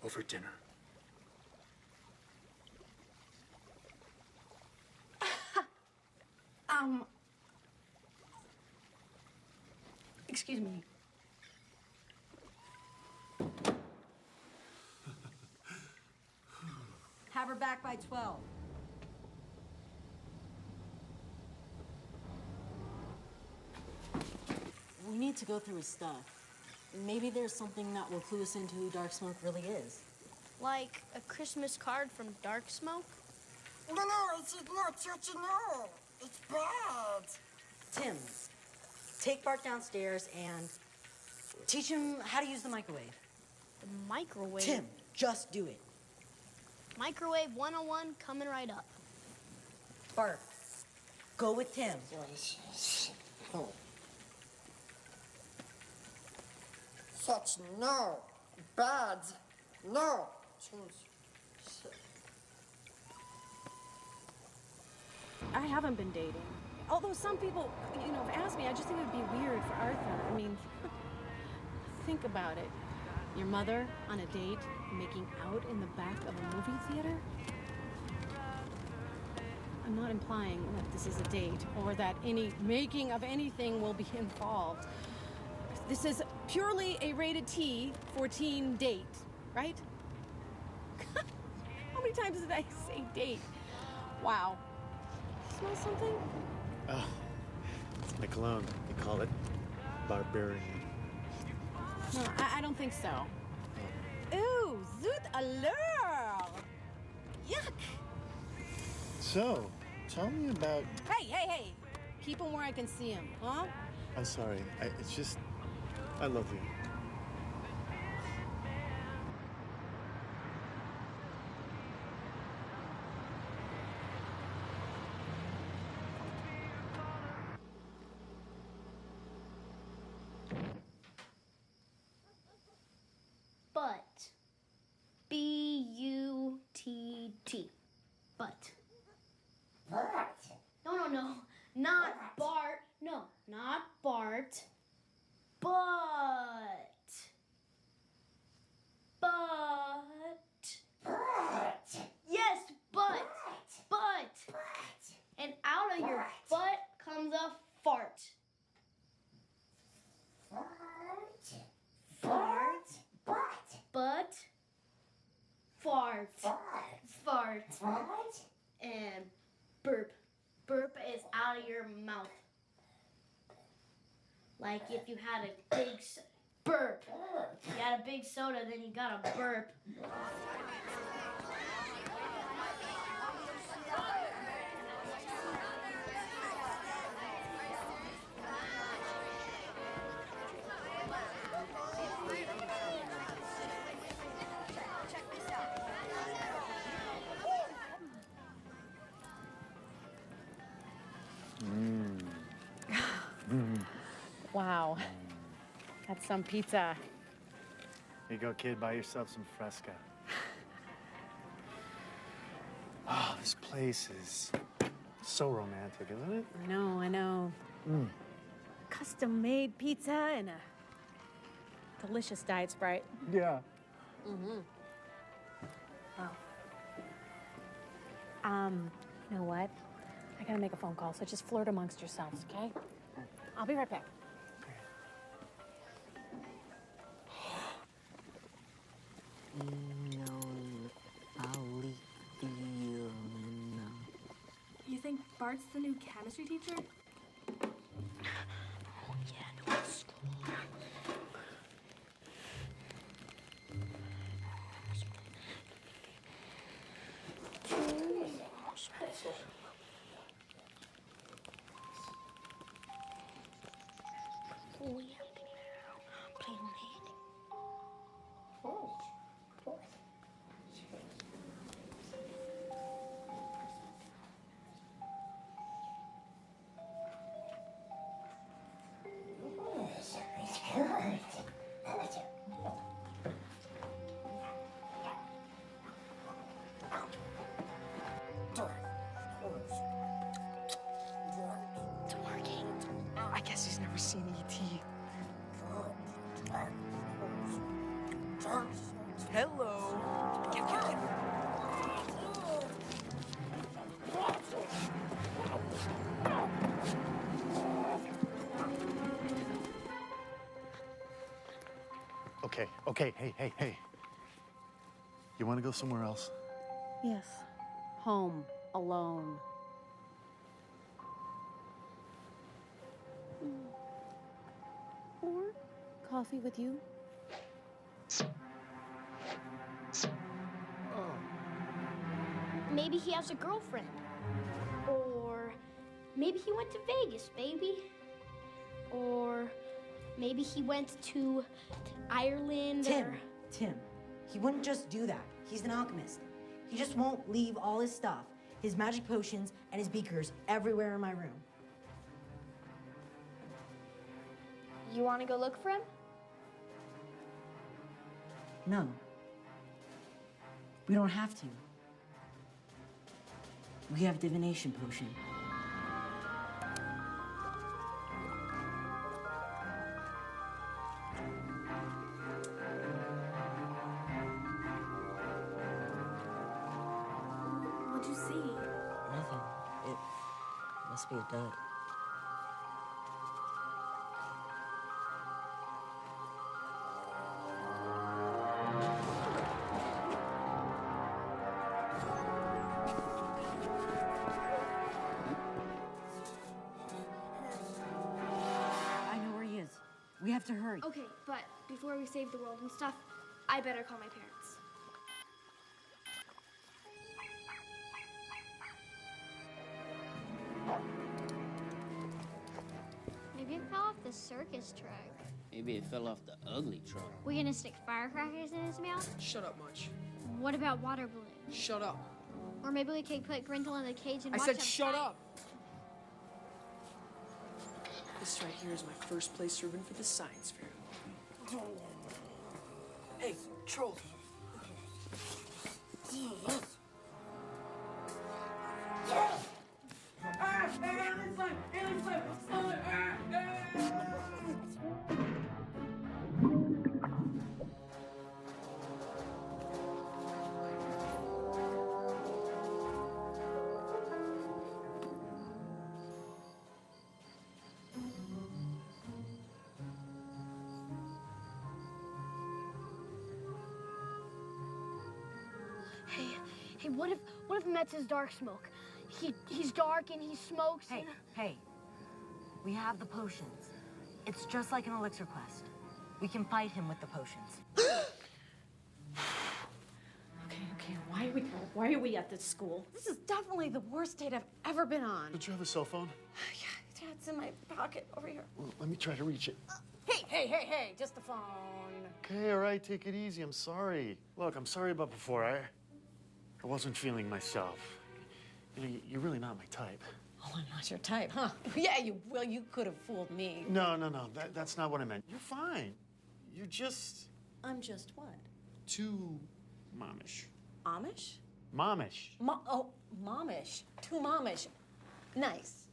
over dinner. Excuse me. Have her back by 12. We need to go through his stuff. Maybe there's something that will clue us into who Dark Smoke really is. Like a Christmas card from Dark Smoke? No, it's no. It's bad. Tim, take Bart downstairs and teach him how to use the microwave. The microwave? Tim, just do it. Microwave 101 coming right up. Bart, go with Tim. Oh. Such no. Bad. No. I haven't been dating. Although some people, have asked me, I just think it would be weird for Arthur. I mean, think about it. Your mother on a date, making out in the back of a movie theater? I'm not implying that this is a date or that any making of anything will be involved. This is purely a rated T for teen date, right? How many times did I say date? Wow. Smell something? Oh, it's my cologne. They call it Barbarian. No, I don't think so. Ooh, zut alors! Yuck! So, tell me about... Hey! Keep him where I can see him, huh? I'm sorry. It's just... I love you. But. B-U-T-T. But. Bart. No. Not Bart. No, not Bart. But. Yes, but. And out of your butt comes a fart. But. Fart. And burp. Burp is out of your mouth. Like if you had a big burp. You had a big soda, then you got a burp. Wow. That's some pizza. Here you go, kid. Buy yourself some Fresca. Oh, this place is so romantic, isn't it? I know. Custom-made pizza and a delicious Diet Sprite. Yeah. Mm-hmm. Oh. You know what? I gotta make a phone call, so just flirt amongst yourselves, okay? I'll be right back. You think Bart's the new chemistry teacher? Oh, yeah, no, it's school. Oh, yeah. Play on hand. It's working. I guess he's never seen E.T. Hello. Get. Okay, hey. You want to go somewhere else? Yes. Home. Alone. Or coffee with you. Maybe he has a girlfriend. Or maybe he went to Vegas, baby. Or maybe he went to Ireland. Tim, he wouldn't just do that. He's an alchemist. He just won't leave all his stuff, his magic potions and his beakers everywhere in my room. You want to go look for him? No. We don't have to. We have divination potion. What'd you see? Nothing. It must be a dud. I know where he is. We have to hurry. Okay, but before we save the world and stuff, I better call my parents. Maybe it fell off the circus truck. Maybe it fell off the ugly truck. We gonna stick firecrackers in his mouth? Shut up, Munch. What about water balloons? Shut up. Or maybe we could put Grindel in the cage and I watch said him shut fight. up. This right here is my first place serving for the science fair. Hey, troll. Hey, what if Metz is dark smoke? He's dark and he smokes. Hey, we have the potions. It's just like an elixir quest. We can fight him with the potions. Okay, why are we at this school? This is definitely the worst date I've ever been on. Don't you have a cell phone? Yeah, it's in my pocket over here. Well, let me try to reach it. Hey, just the phone. Okay, all right, take it easy. I'm sorry. Look, I'm sorry about before. I wasn't feeling myself. You know, you're really not my type. Oh, I'm not your type, huh? Yeah, you could have fooled me. No. That's not what I meant. You're fine. You're just... I'm just what? too momish. Amish? Momish. Momish. Too momish. Nice.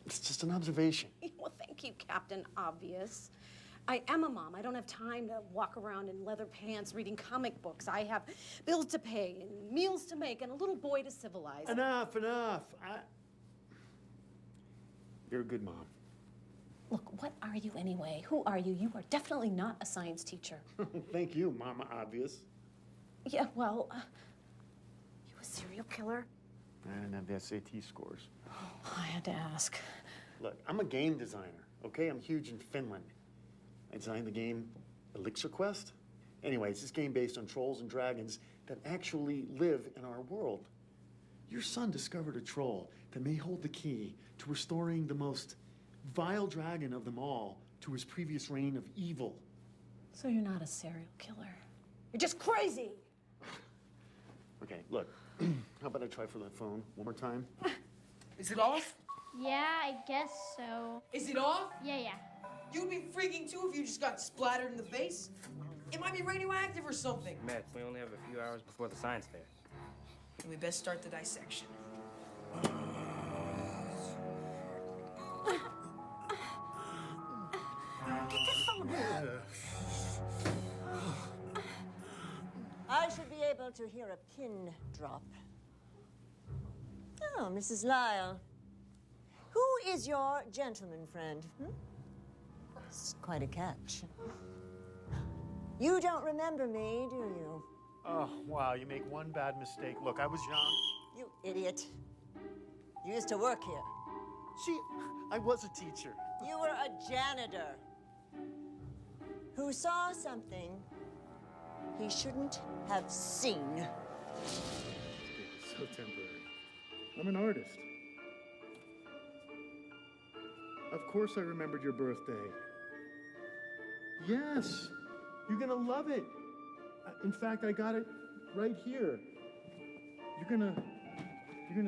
It's just an observation. Well, thank you, Captain Obvious. I am a mom. I don't have time to walk around in leather pants reading comic books. I have bills to pay and meals to make and a little boy to civilize. Enough. You're a good mom. Look, what are you anyway? Who are you? You are definitely not a science teacher. Thank you, Mama Obvious. Yeah, well, you a serial killer? I didn't have the SAT scores. I had to ask. Look, I'm a game designer, okay? I'm huge in Finland. I designed the game Elixir Quest. Anyway, it's this game based on trolls and dragons that actually live in our world. Your son discovered a troll that may hold the key to restoring the most vile dragon of them all to his previous reign of evil. So you're not a serial killer. You're just crazy. Okay, look, how about I try for that phone one more time? Is it off? Yeah, I guess so. Is it off? Yeah. You'd be freaking too if you just got splattered in the face. It might be radioactive or something. Matt, we only have a few hours before the science fair. We best start the dissection. Get the phone. I should be able to hear a pin drop. Oh, Mrs. Lyle. Who is your gentleman friend? It's quite a catch. You don't remember me, do you? Oh, wow, you make one bad mistake. Look, I was young. You idiot. You used to work here. I was a teacher. You were a janitor who saw something he shouldn't have seen. So temporary. I'm an artist. Of course I remembered your birthday. Yes, you're gonna love it. In fact, I got it right here. You're gonna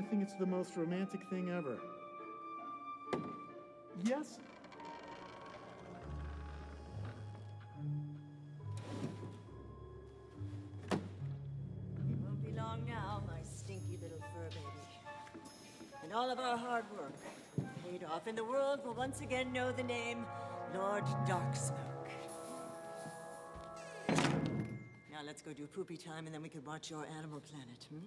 think it's the most romantic thing ever. Yes. It won't be long now, my stinky little fur baby. And all of our hard work paid off, and the world will once again know the name Lord Darksmoke. Now let's go do poopy time, and then we can watch your Animal Planet, hmm?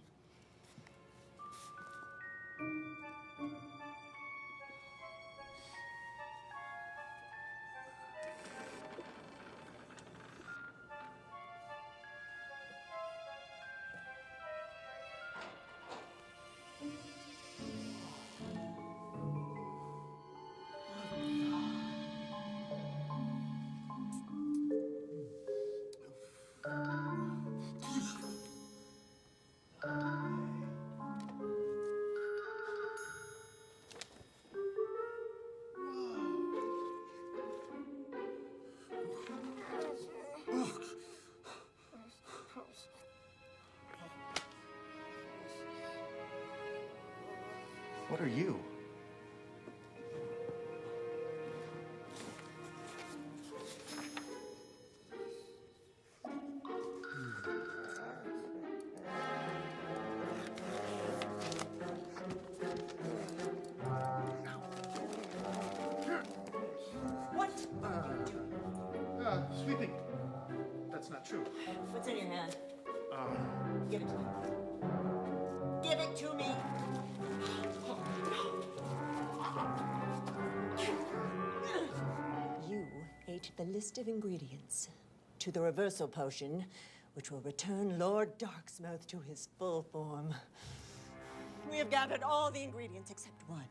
What are you? What? Sweeping. That's not true. What's in your hand? Give it to me. Give it to me. You ate the list of ingredients to the reversal potion, which will return Lord Darksmouth to his full form. We have gathered all the ingredients except one.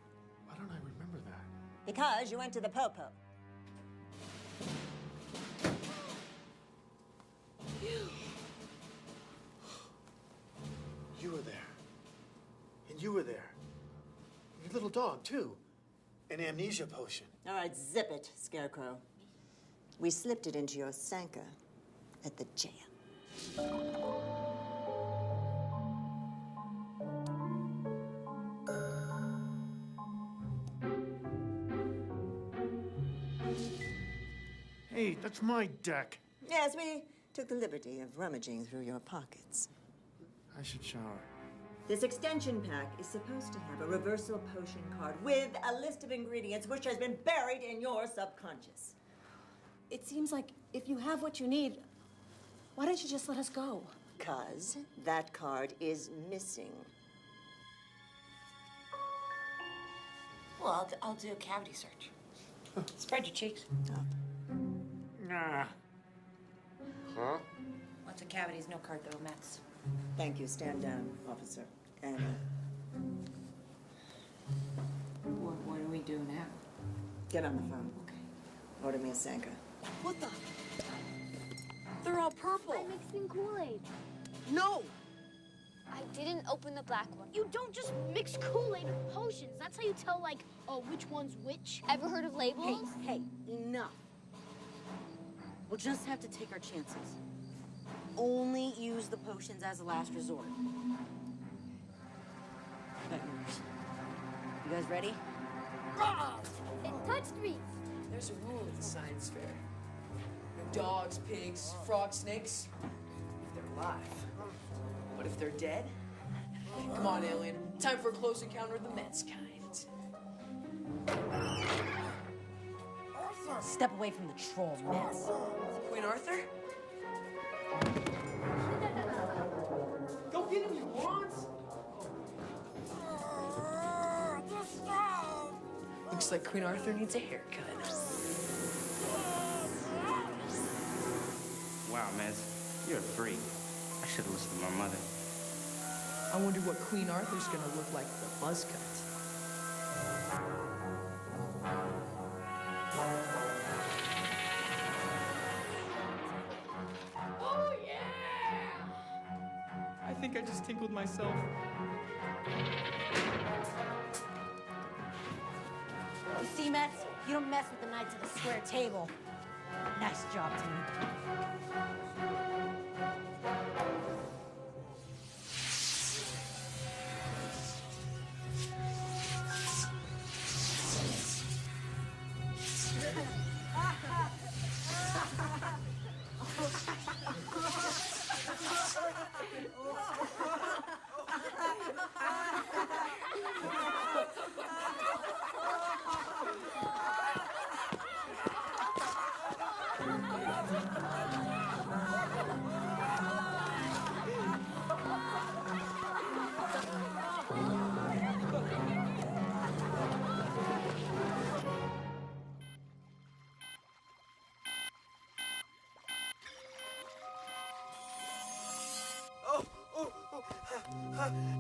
Why don't I remember that? Because you went to the Popo. You were there. And you were there. Your little dog, too. An amnesia potion. All right, zip it, Scarecrow. We slipped it into your Sanka at the jail. Hey, that's my deck. Yes, we took the liberty of rummaging through your pockets. I should shower. This extension pack is supposed to have a reversal potion card with a list of ingredients which has been buried in your subconscious. It seems like if you have what you need, why don't you just let us go? 'Cause that card is missing. Well, I'll do a cavity search. Spread your cheeks. Nah. Huh? Lots of cavities, no card though, Mets. Thank you. Stand down, officer. And What do we do now? get on the phone. Okay. Order me a Sanka. What the? They're all purple. I'm mixing Kool-Aid. No! I didn't open the black one. You don't just mix Kool-Aid with potions. That's how you tell, like, which one's which. Ever heard of labels? Hey, enough. We'll just have to take our chances. Only use the potions as a last resort. You guys ready? It touched me. There's a rule at the science fair. No dogs, pigs, frogs, snakes, if they're alive. But if they're dead, come on, alien. Time for a close encounter of the Mets kind. Step away from the troll mess. Queen Arthur? Go get him, you morons! Looks like Queen Arthur needs a haircut. Wow, Mez. You're a freak. I should have listened to my mother. I wonder what Queen Arthur's gonna look like with a buzz cut. Oh, yeah! I think I just tinkled myself. You see, Mets? You don't mess with the Knights of the Square Table. Nice job, team.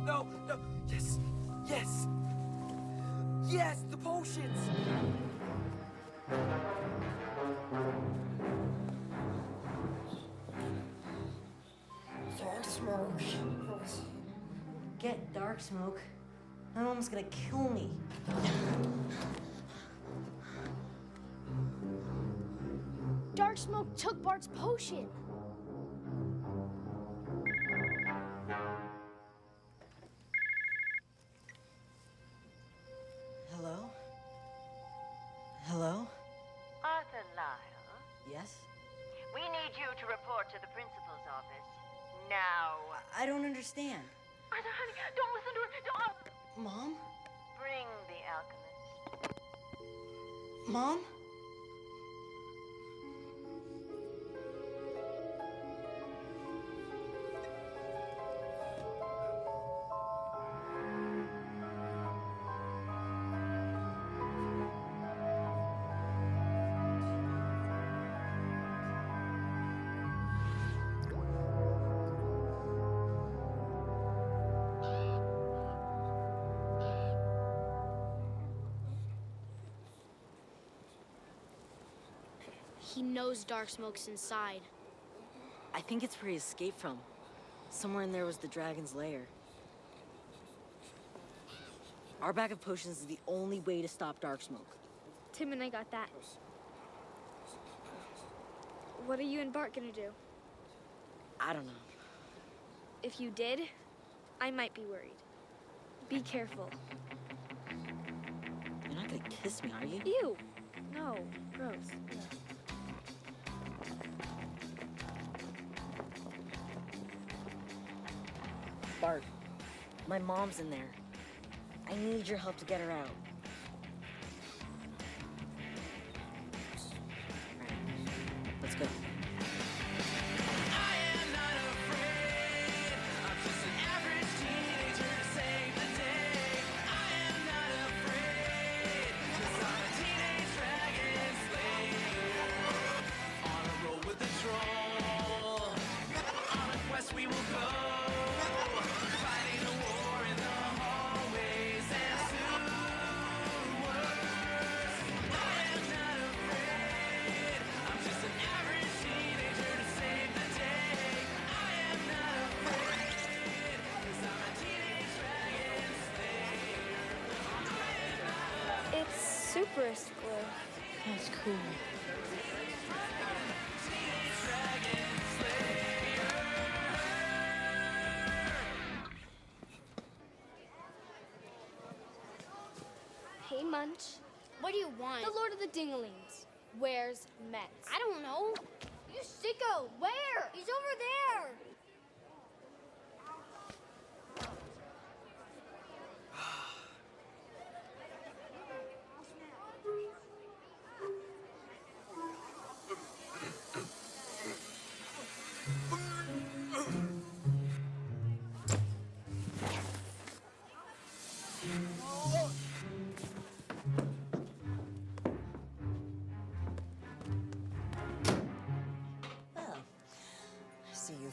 No, no, yes, yes, yes, the potions! Dark smoke. Get dark smoke. My mom's gonna kill me. Dark Smoke took Bart's potion. Hello? Hello? Arthur Lyle, Yes? we need you to report to the principal's office now. I don't understand. Arthur, honey, don't listen to her. Don't. Mom? Bring the alchemist. Mom? He knows Dark Smoke's inside. I think it's where he escaped from. Somewhere in there was the Dragon's lair. Our bag of potions is the only way to stop Dark Smoke. Tim and I got that. What are you and Bart gonna do? I don't know. If you did, I might be worried. Be careful. You're not gonna kiss me, are you? Ew. No. Gross. Bart, my mom's in there. I need your help to get her out. All right, let's go. We will go, fighting a war in the hallways and sewers. I am not afraid, I'm just an average teenager to save the day. I am not afraid, 'cause I'm a teenage dragon slayer. It's super explosive. That's cool. Hey, Munch. What do you want? The Lord of the Dinglings. Where's Metz? I don't know. You sicko. Where? He's over there.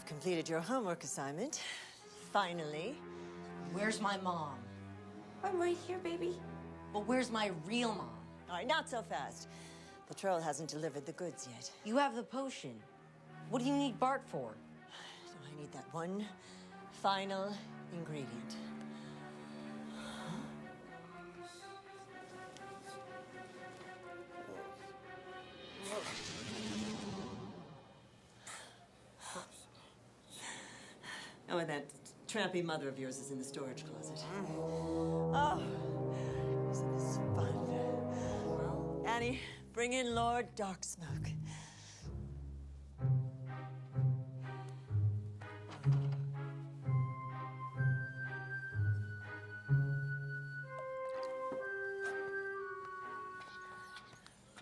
You've completed your homework assignment. Finally. Where's my mom? I'm right here, baby. Well, where's my real mom? All right, not so fast. The troll hasn't delivered the goods yet. You have the potion. What do you need Bart for? No, I need that one final ingredient. Oh, and that trampy mother of yours is in the storage closet. Oh, isn't this fun? Well, Annie, bring in Lord Darksmoke.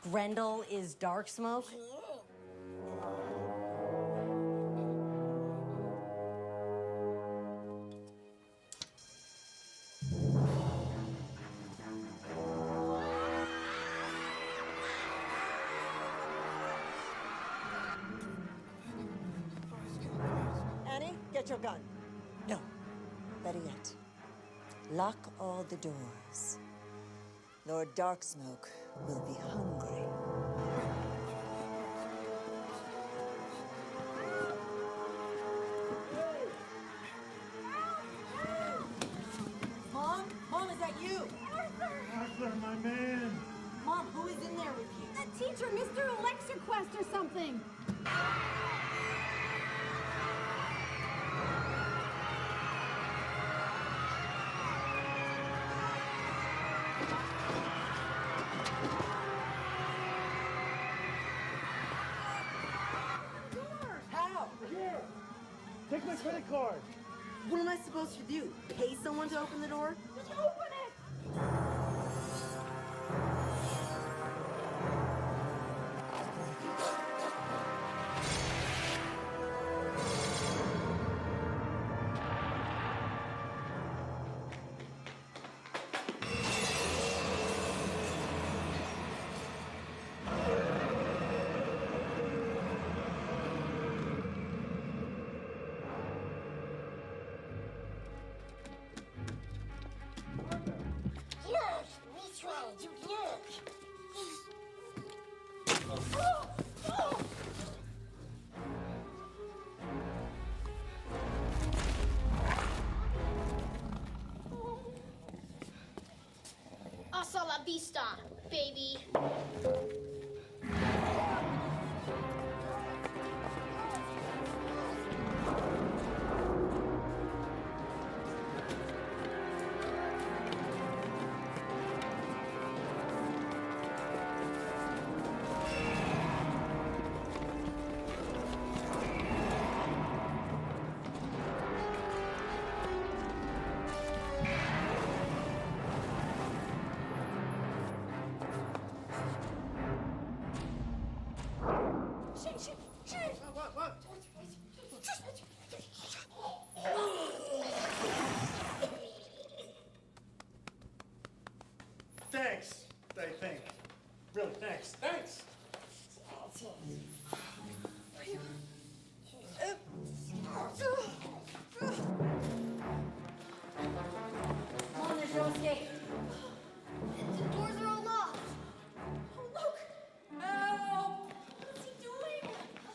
Grendel is Darksmoke? Annie, get your gun. No. Better yet, lock all the doors. Lord Darksmoke will be hungry. Mom? Mom, is that you? Arthur, my man. Mom, who is in there with you? The teacher, Mr. Elixir Quest or something. How? Here. Take my credit card. What am I supposed to do? Pay someone to open the door? Just open it! Look, we tried to look. Hasta la vista, baby. Thanks, I think. Really, thanks. Thanks. Mom, there's no escape. The doors are all locked. Oh, look! Help! What's he doing?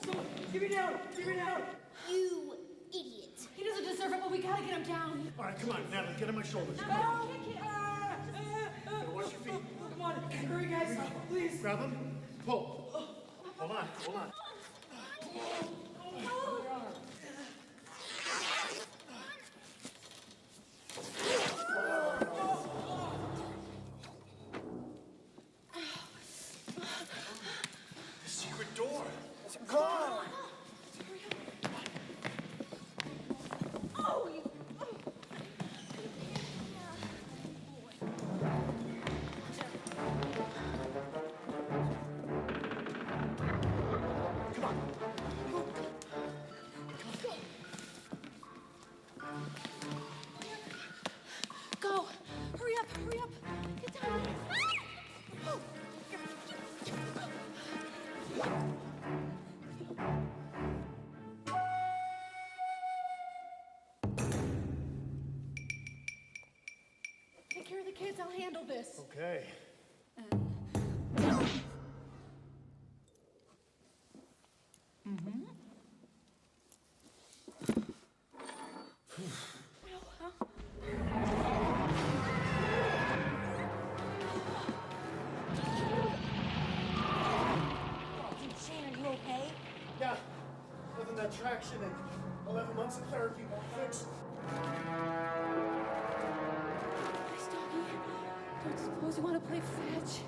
Someone, give me down! Give me down! You idiot. He doesn't deserve it, but we gotta get him down. All right, come on, Natalie, get on my shoulders. No! Watch your feet. Come on, hurry, guys, please. Grab him. Pull. Hold on, hold on. The secret door. It's gone. Oh, you... Go! Hurry up, hurry up! Get down here! Oh. I'll handle this. Okay. Shane, are you okay? Yeah. Nothing that traction and 11 months of therapy won't fix. Nice doggy. Don't suppose you want to play fetch?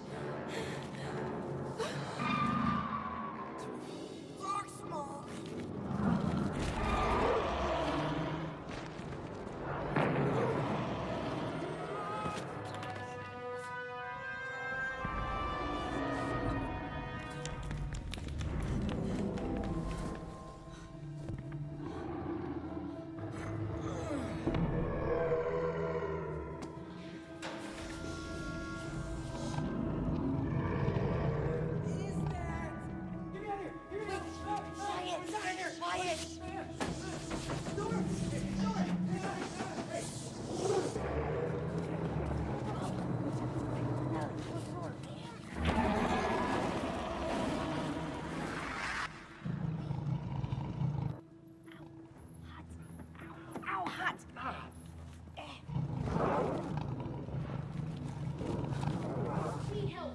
We need help.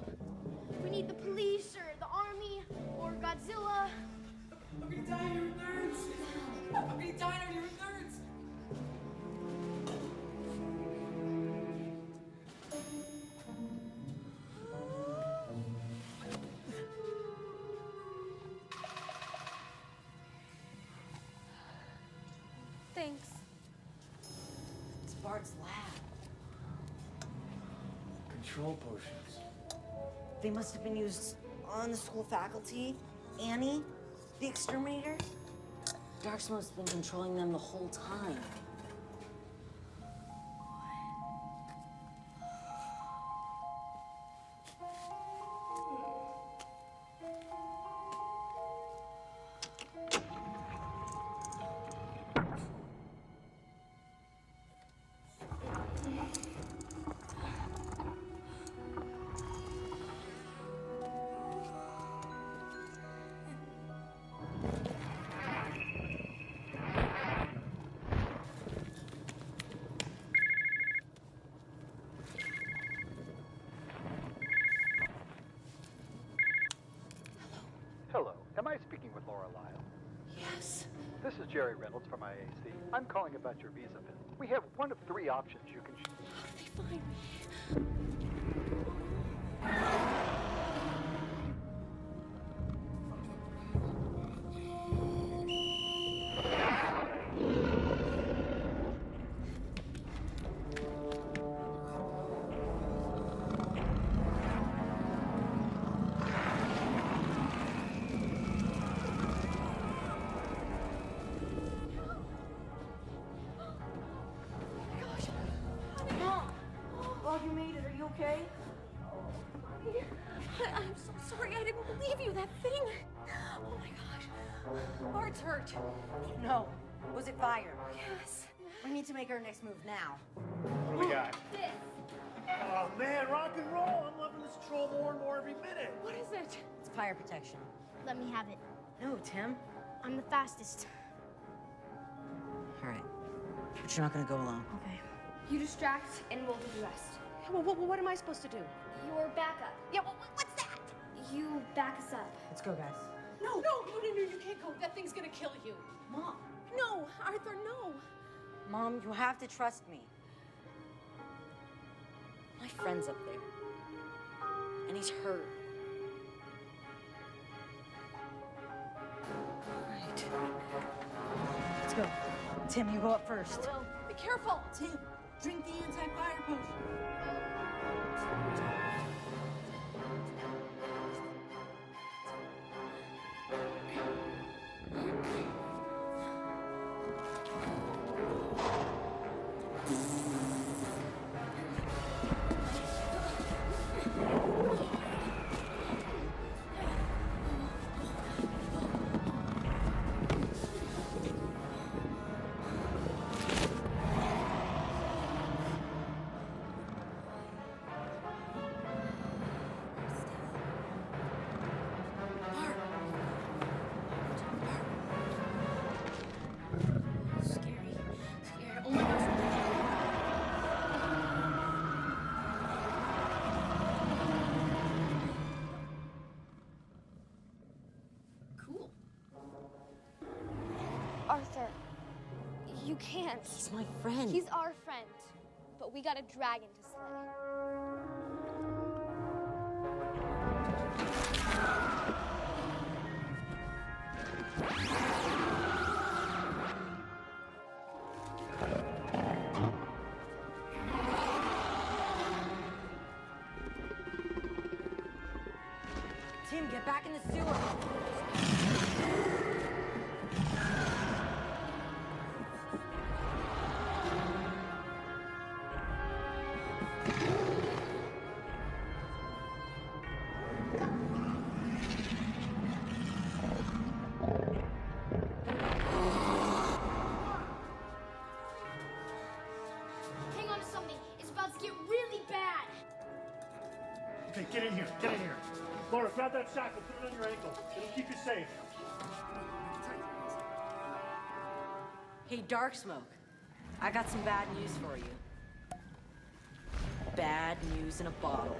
We need the police or the army or Godzilla. I'm gonna die here with nerds. I'm gonna die here with nerds. Thanks. It's Bart's lab. Control potions. They must have been used on the school faculty. Annie, the exterminator. Darksmode's been controlling them the whole time. Hello, am I speaking with Laura Lyle? Yes. This is Jerry Reynolds from IAC. I'm calling about your visa bill. We have one of three options you can choose. How did they find me? You made it. Are you okay? I'm so sorry. I didn't believe you. That thing. Oh my gosh. Bart's hurt. No. Was it fire? Yes. We need to make our next move now. What do we got? Oh man, rock and roll! I'm loving this troll more and more every minute. What is it? It's fire protection. Let me have it. No, Tim. I'm the fastest. All right. But you're not gonna go alone. Okay. You distract and we'll do the rest. What am I supposed to do? Your backup. Yeah, what's that? You back us up. Let's go, guys. No, you can't go. That thing's gonna kill you. Mom. No, Arthur, no. Mom, you have to trust me. My friend's up there. And he's hurt. All right. Let's go. Tim, you go up first. Well, be careful. Tim, drink the anti-fire potion. You can't. He's my friend. He's our friend. But we got a dragon to slay. Tim, get back in the sewer. Hang on to something. It's about to get really bad. Okay, get in here. Get in here. Laura, grab that shackle. Put it on your ankle. It'll keep you safe. Hey, Darksmoke. I got some bad news for you. Bad news in a bottle.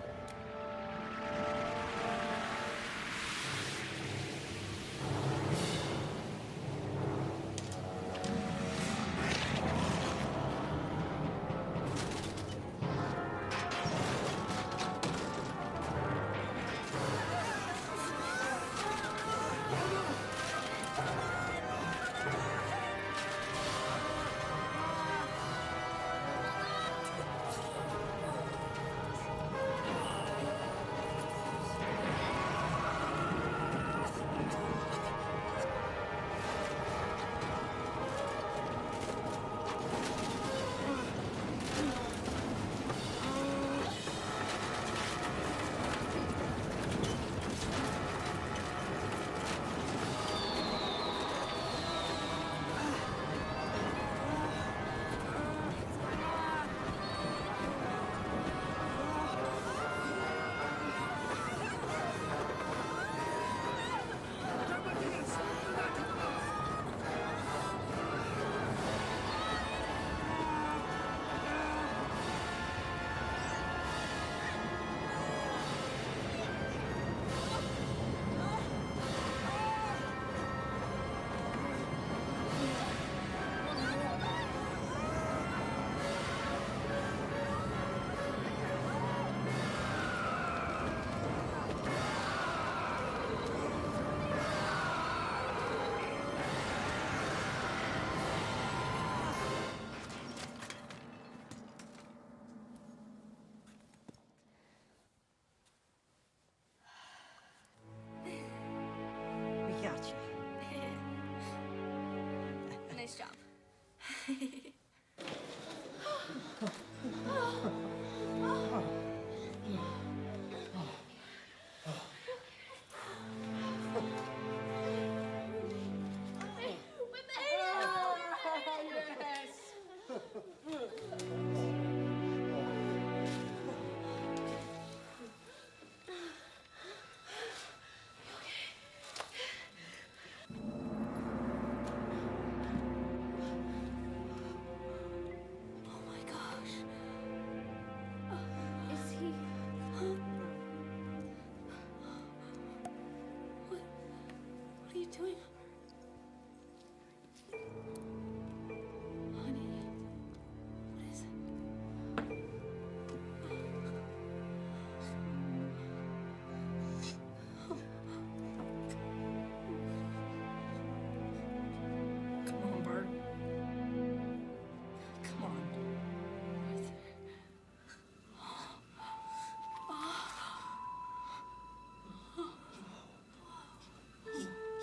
Gotcha. Nice job. What are you doing? Honey, what is it? Come on, Bert. Come on.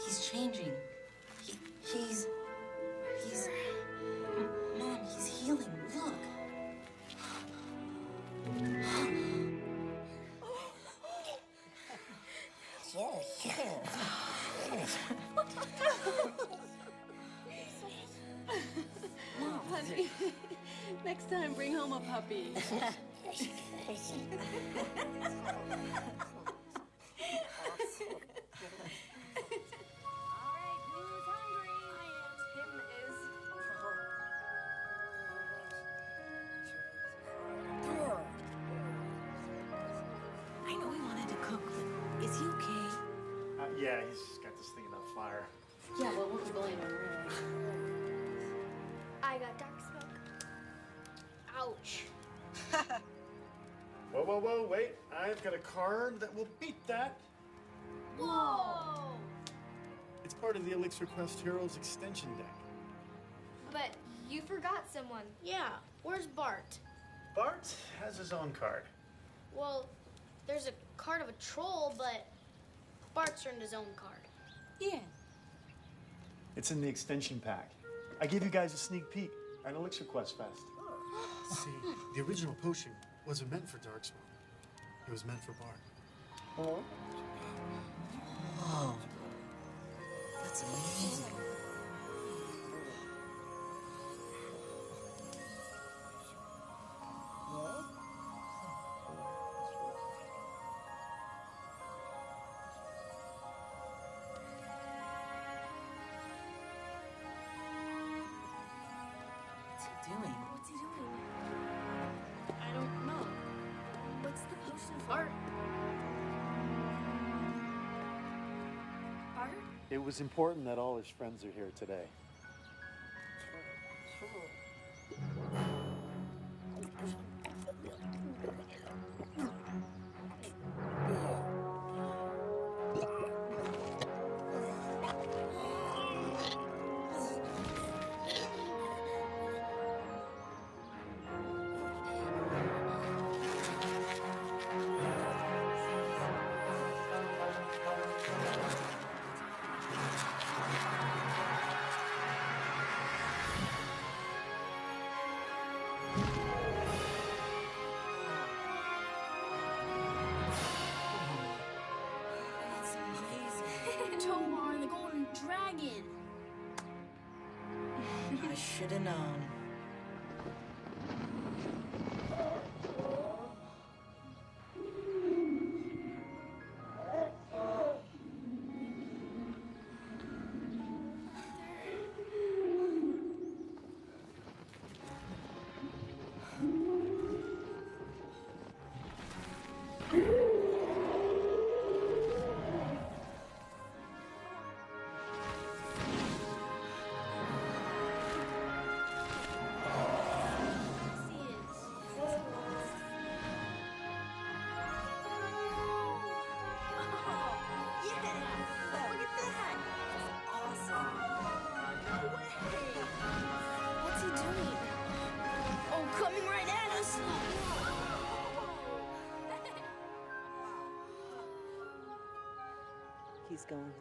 He's changing. He's... Mom, he's healing. Look. Honey, next time bring home a puppy. I know he wanted to cook, but is he okay? Yeah, he's got this thing about fire. Yeah, well, we'll blame him, really. I whoa, wait. I've got a card that will beat that. Whoa! It's part of the Elixir Quest Heroes extension deck. But you forgot someone. Yeah, where's Bart? Bart has his own card. Well, there's a card of a troll, but Bart's earned his own card. Yeah. It's in the extension pack. I gave you guys a sneak peek at Elixir Quest Fest. See, the original potion wasn't meant for Darkspawn. It was meant for Bart. Oh. Whoa. That's amazing. What's he doing? I don't know. What's the potion for? Bart. Bart? It was important that all his friends are here today. That's amazing. Tomar, the golden dragon. I should have known. What's he doing? Oh, coming right at us! He's going home.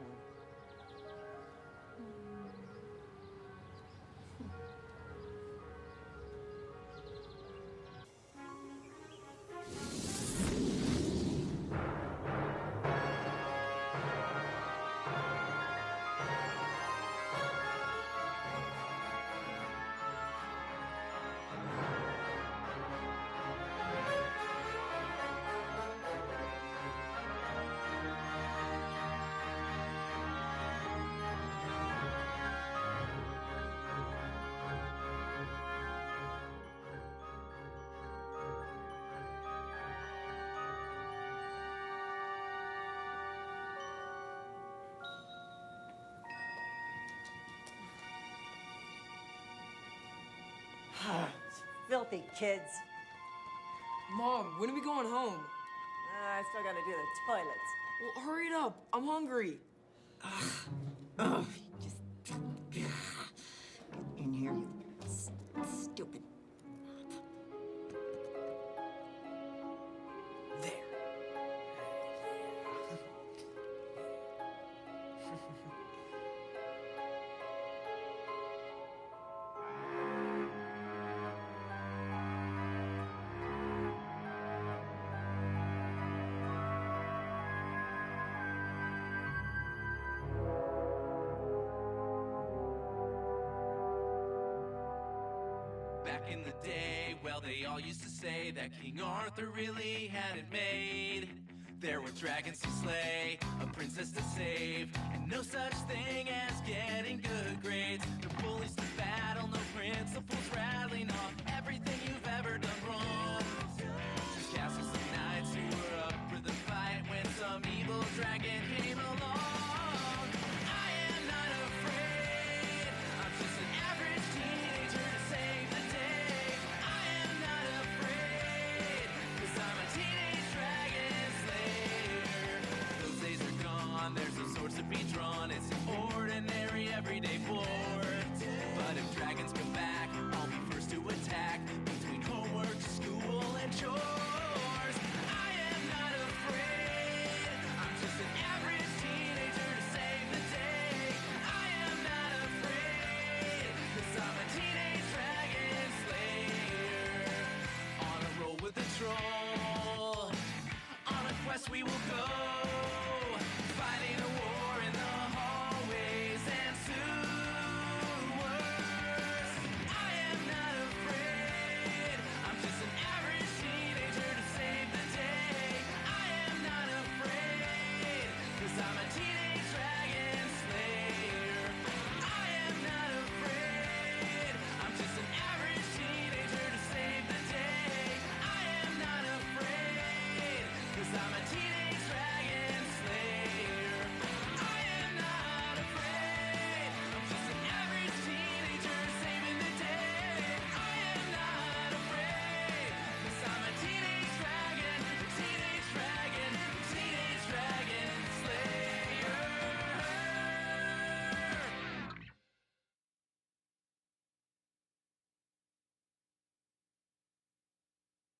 Filthy kids. Mom, when are we going home? I still gotta do the toilets. Well, hurry it up. I'm hungry. Just get in here, you stupid. There. Back in the day, well, they all used to say that King Arthur really had it made. There were dragons to slay, a princess to save, and no such thing as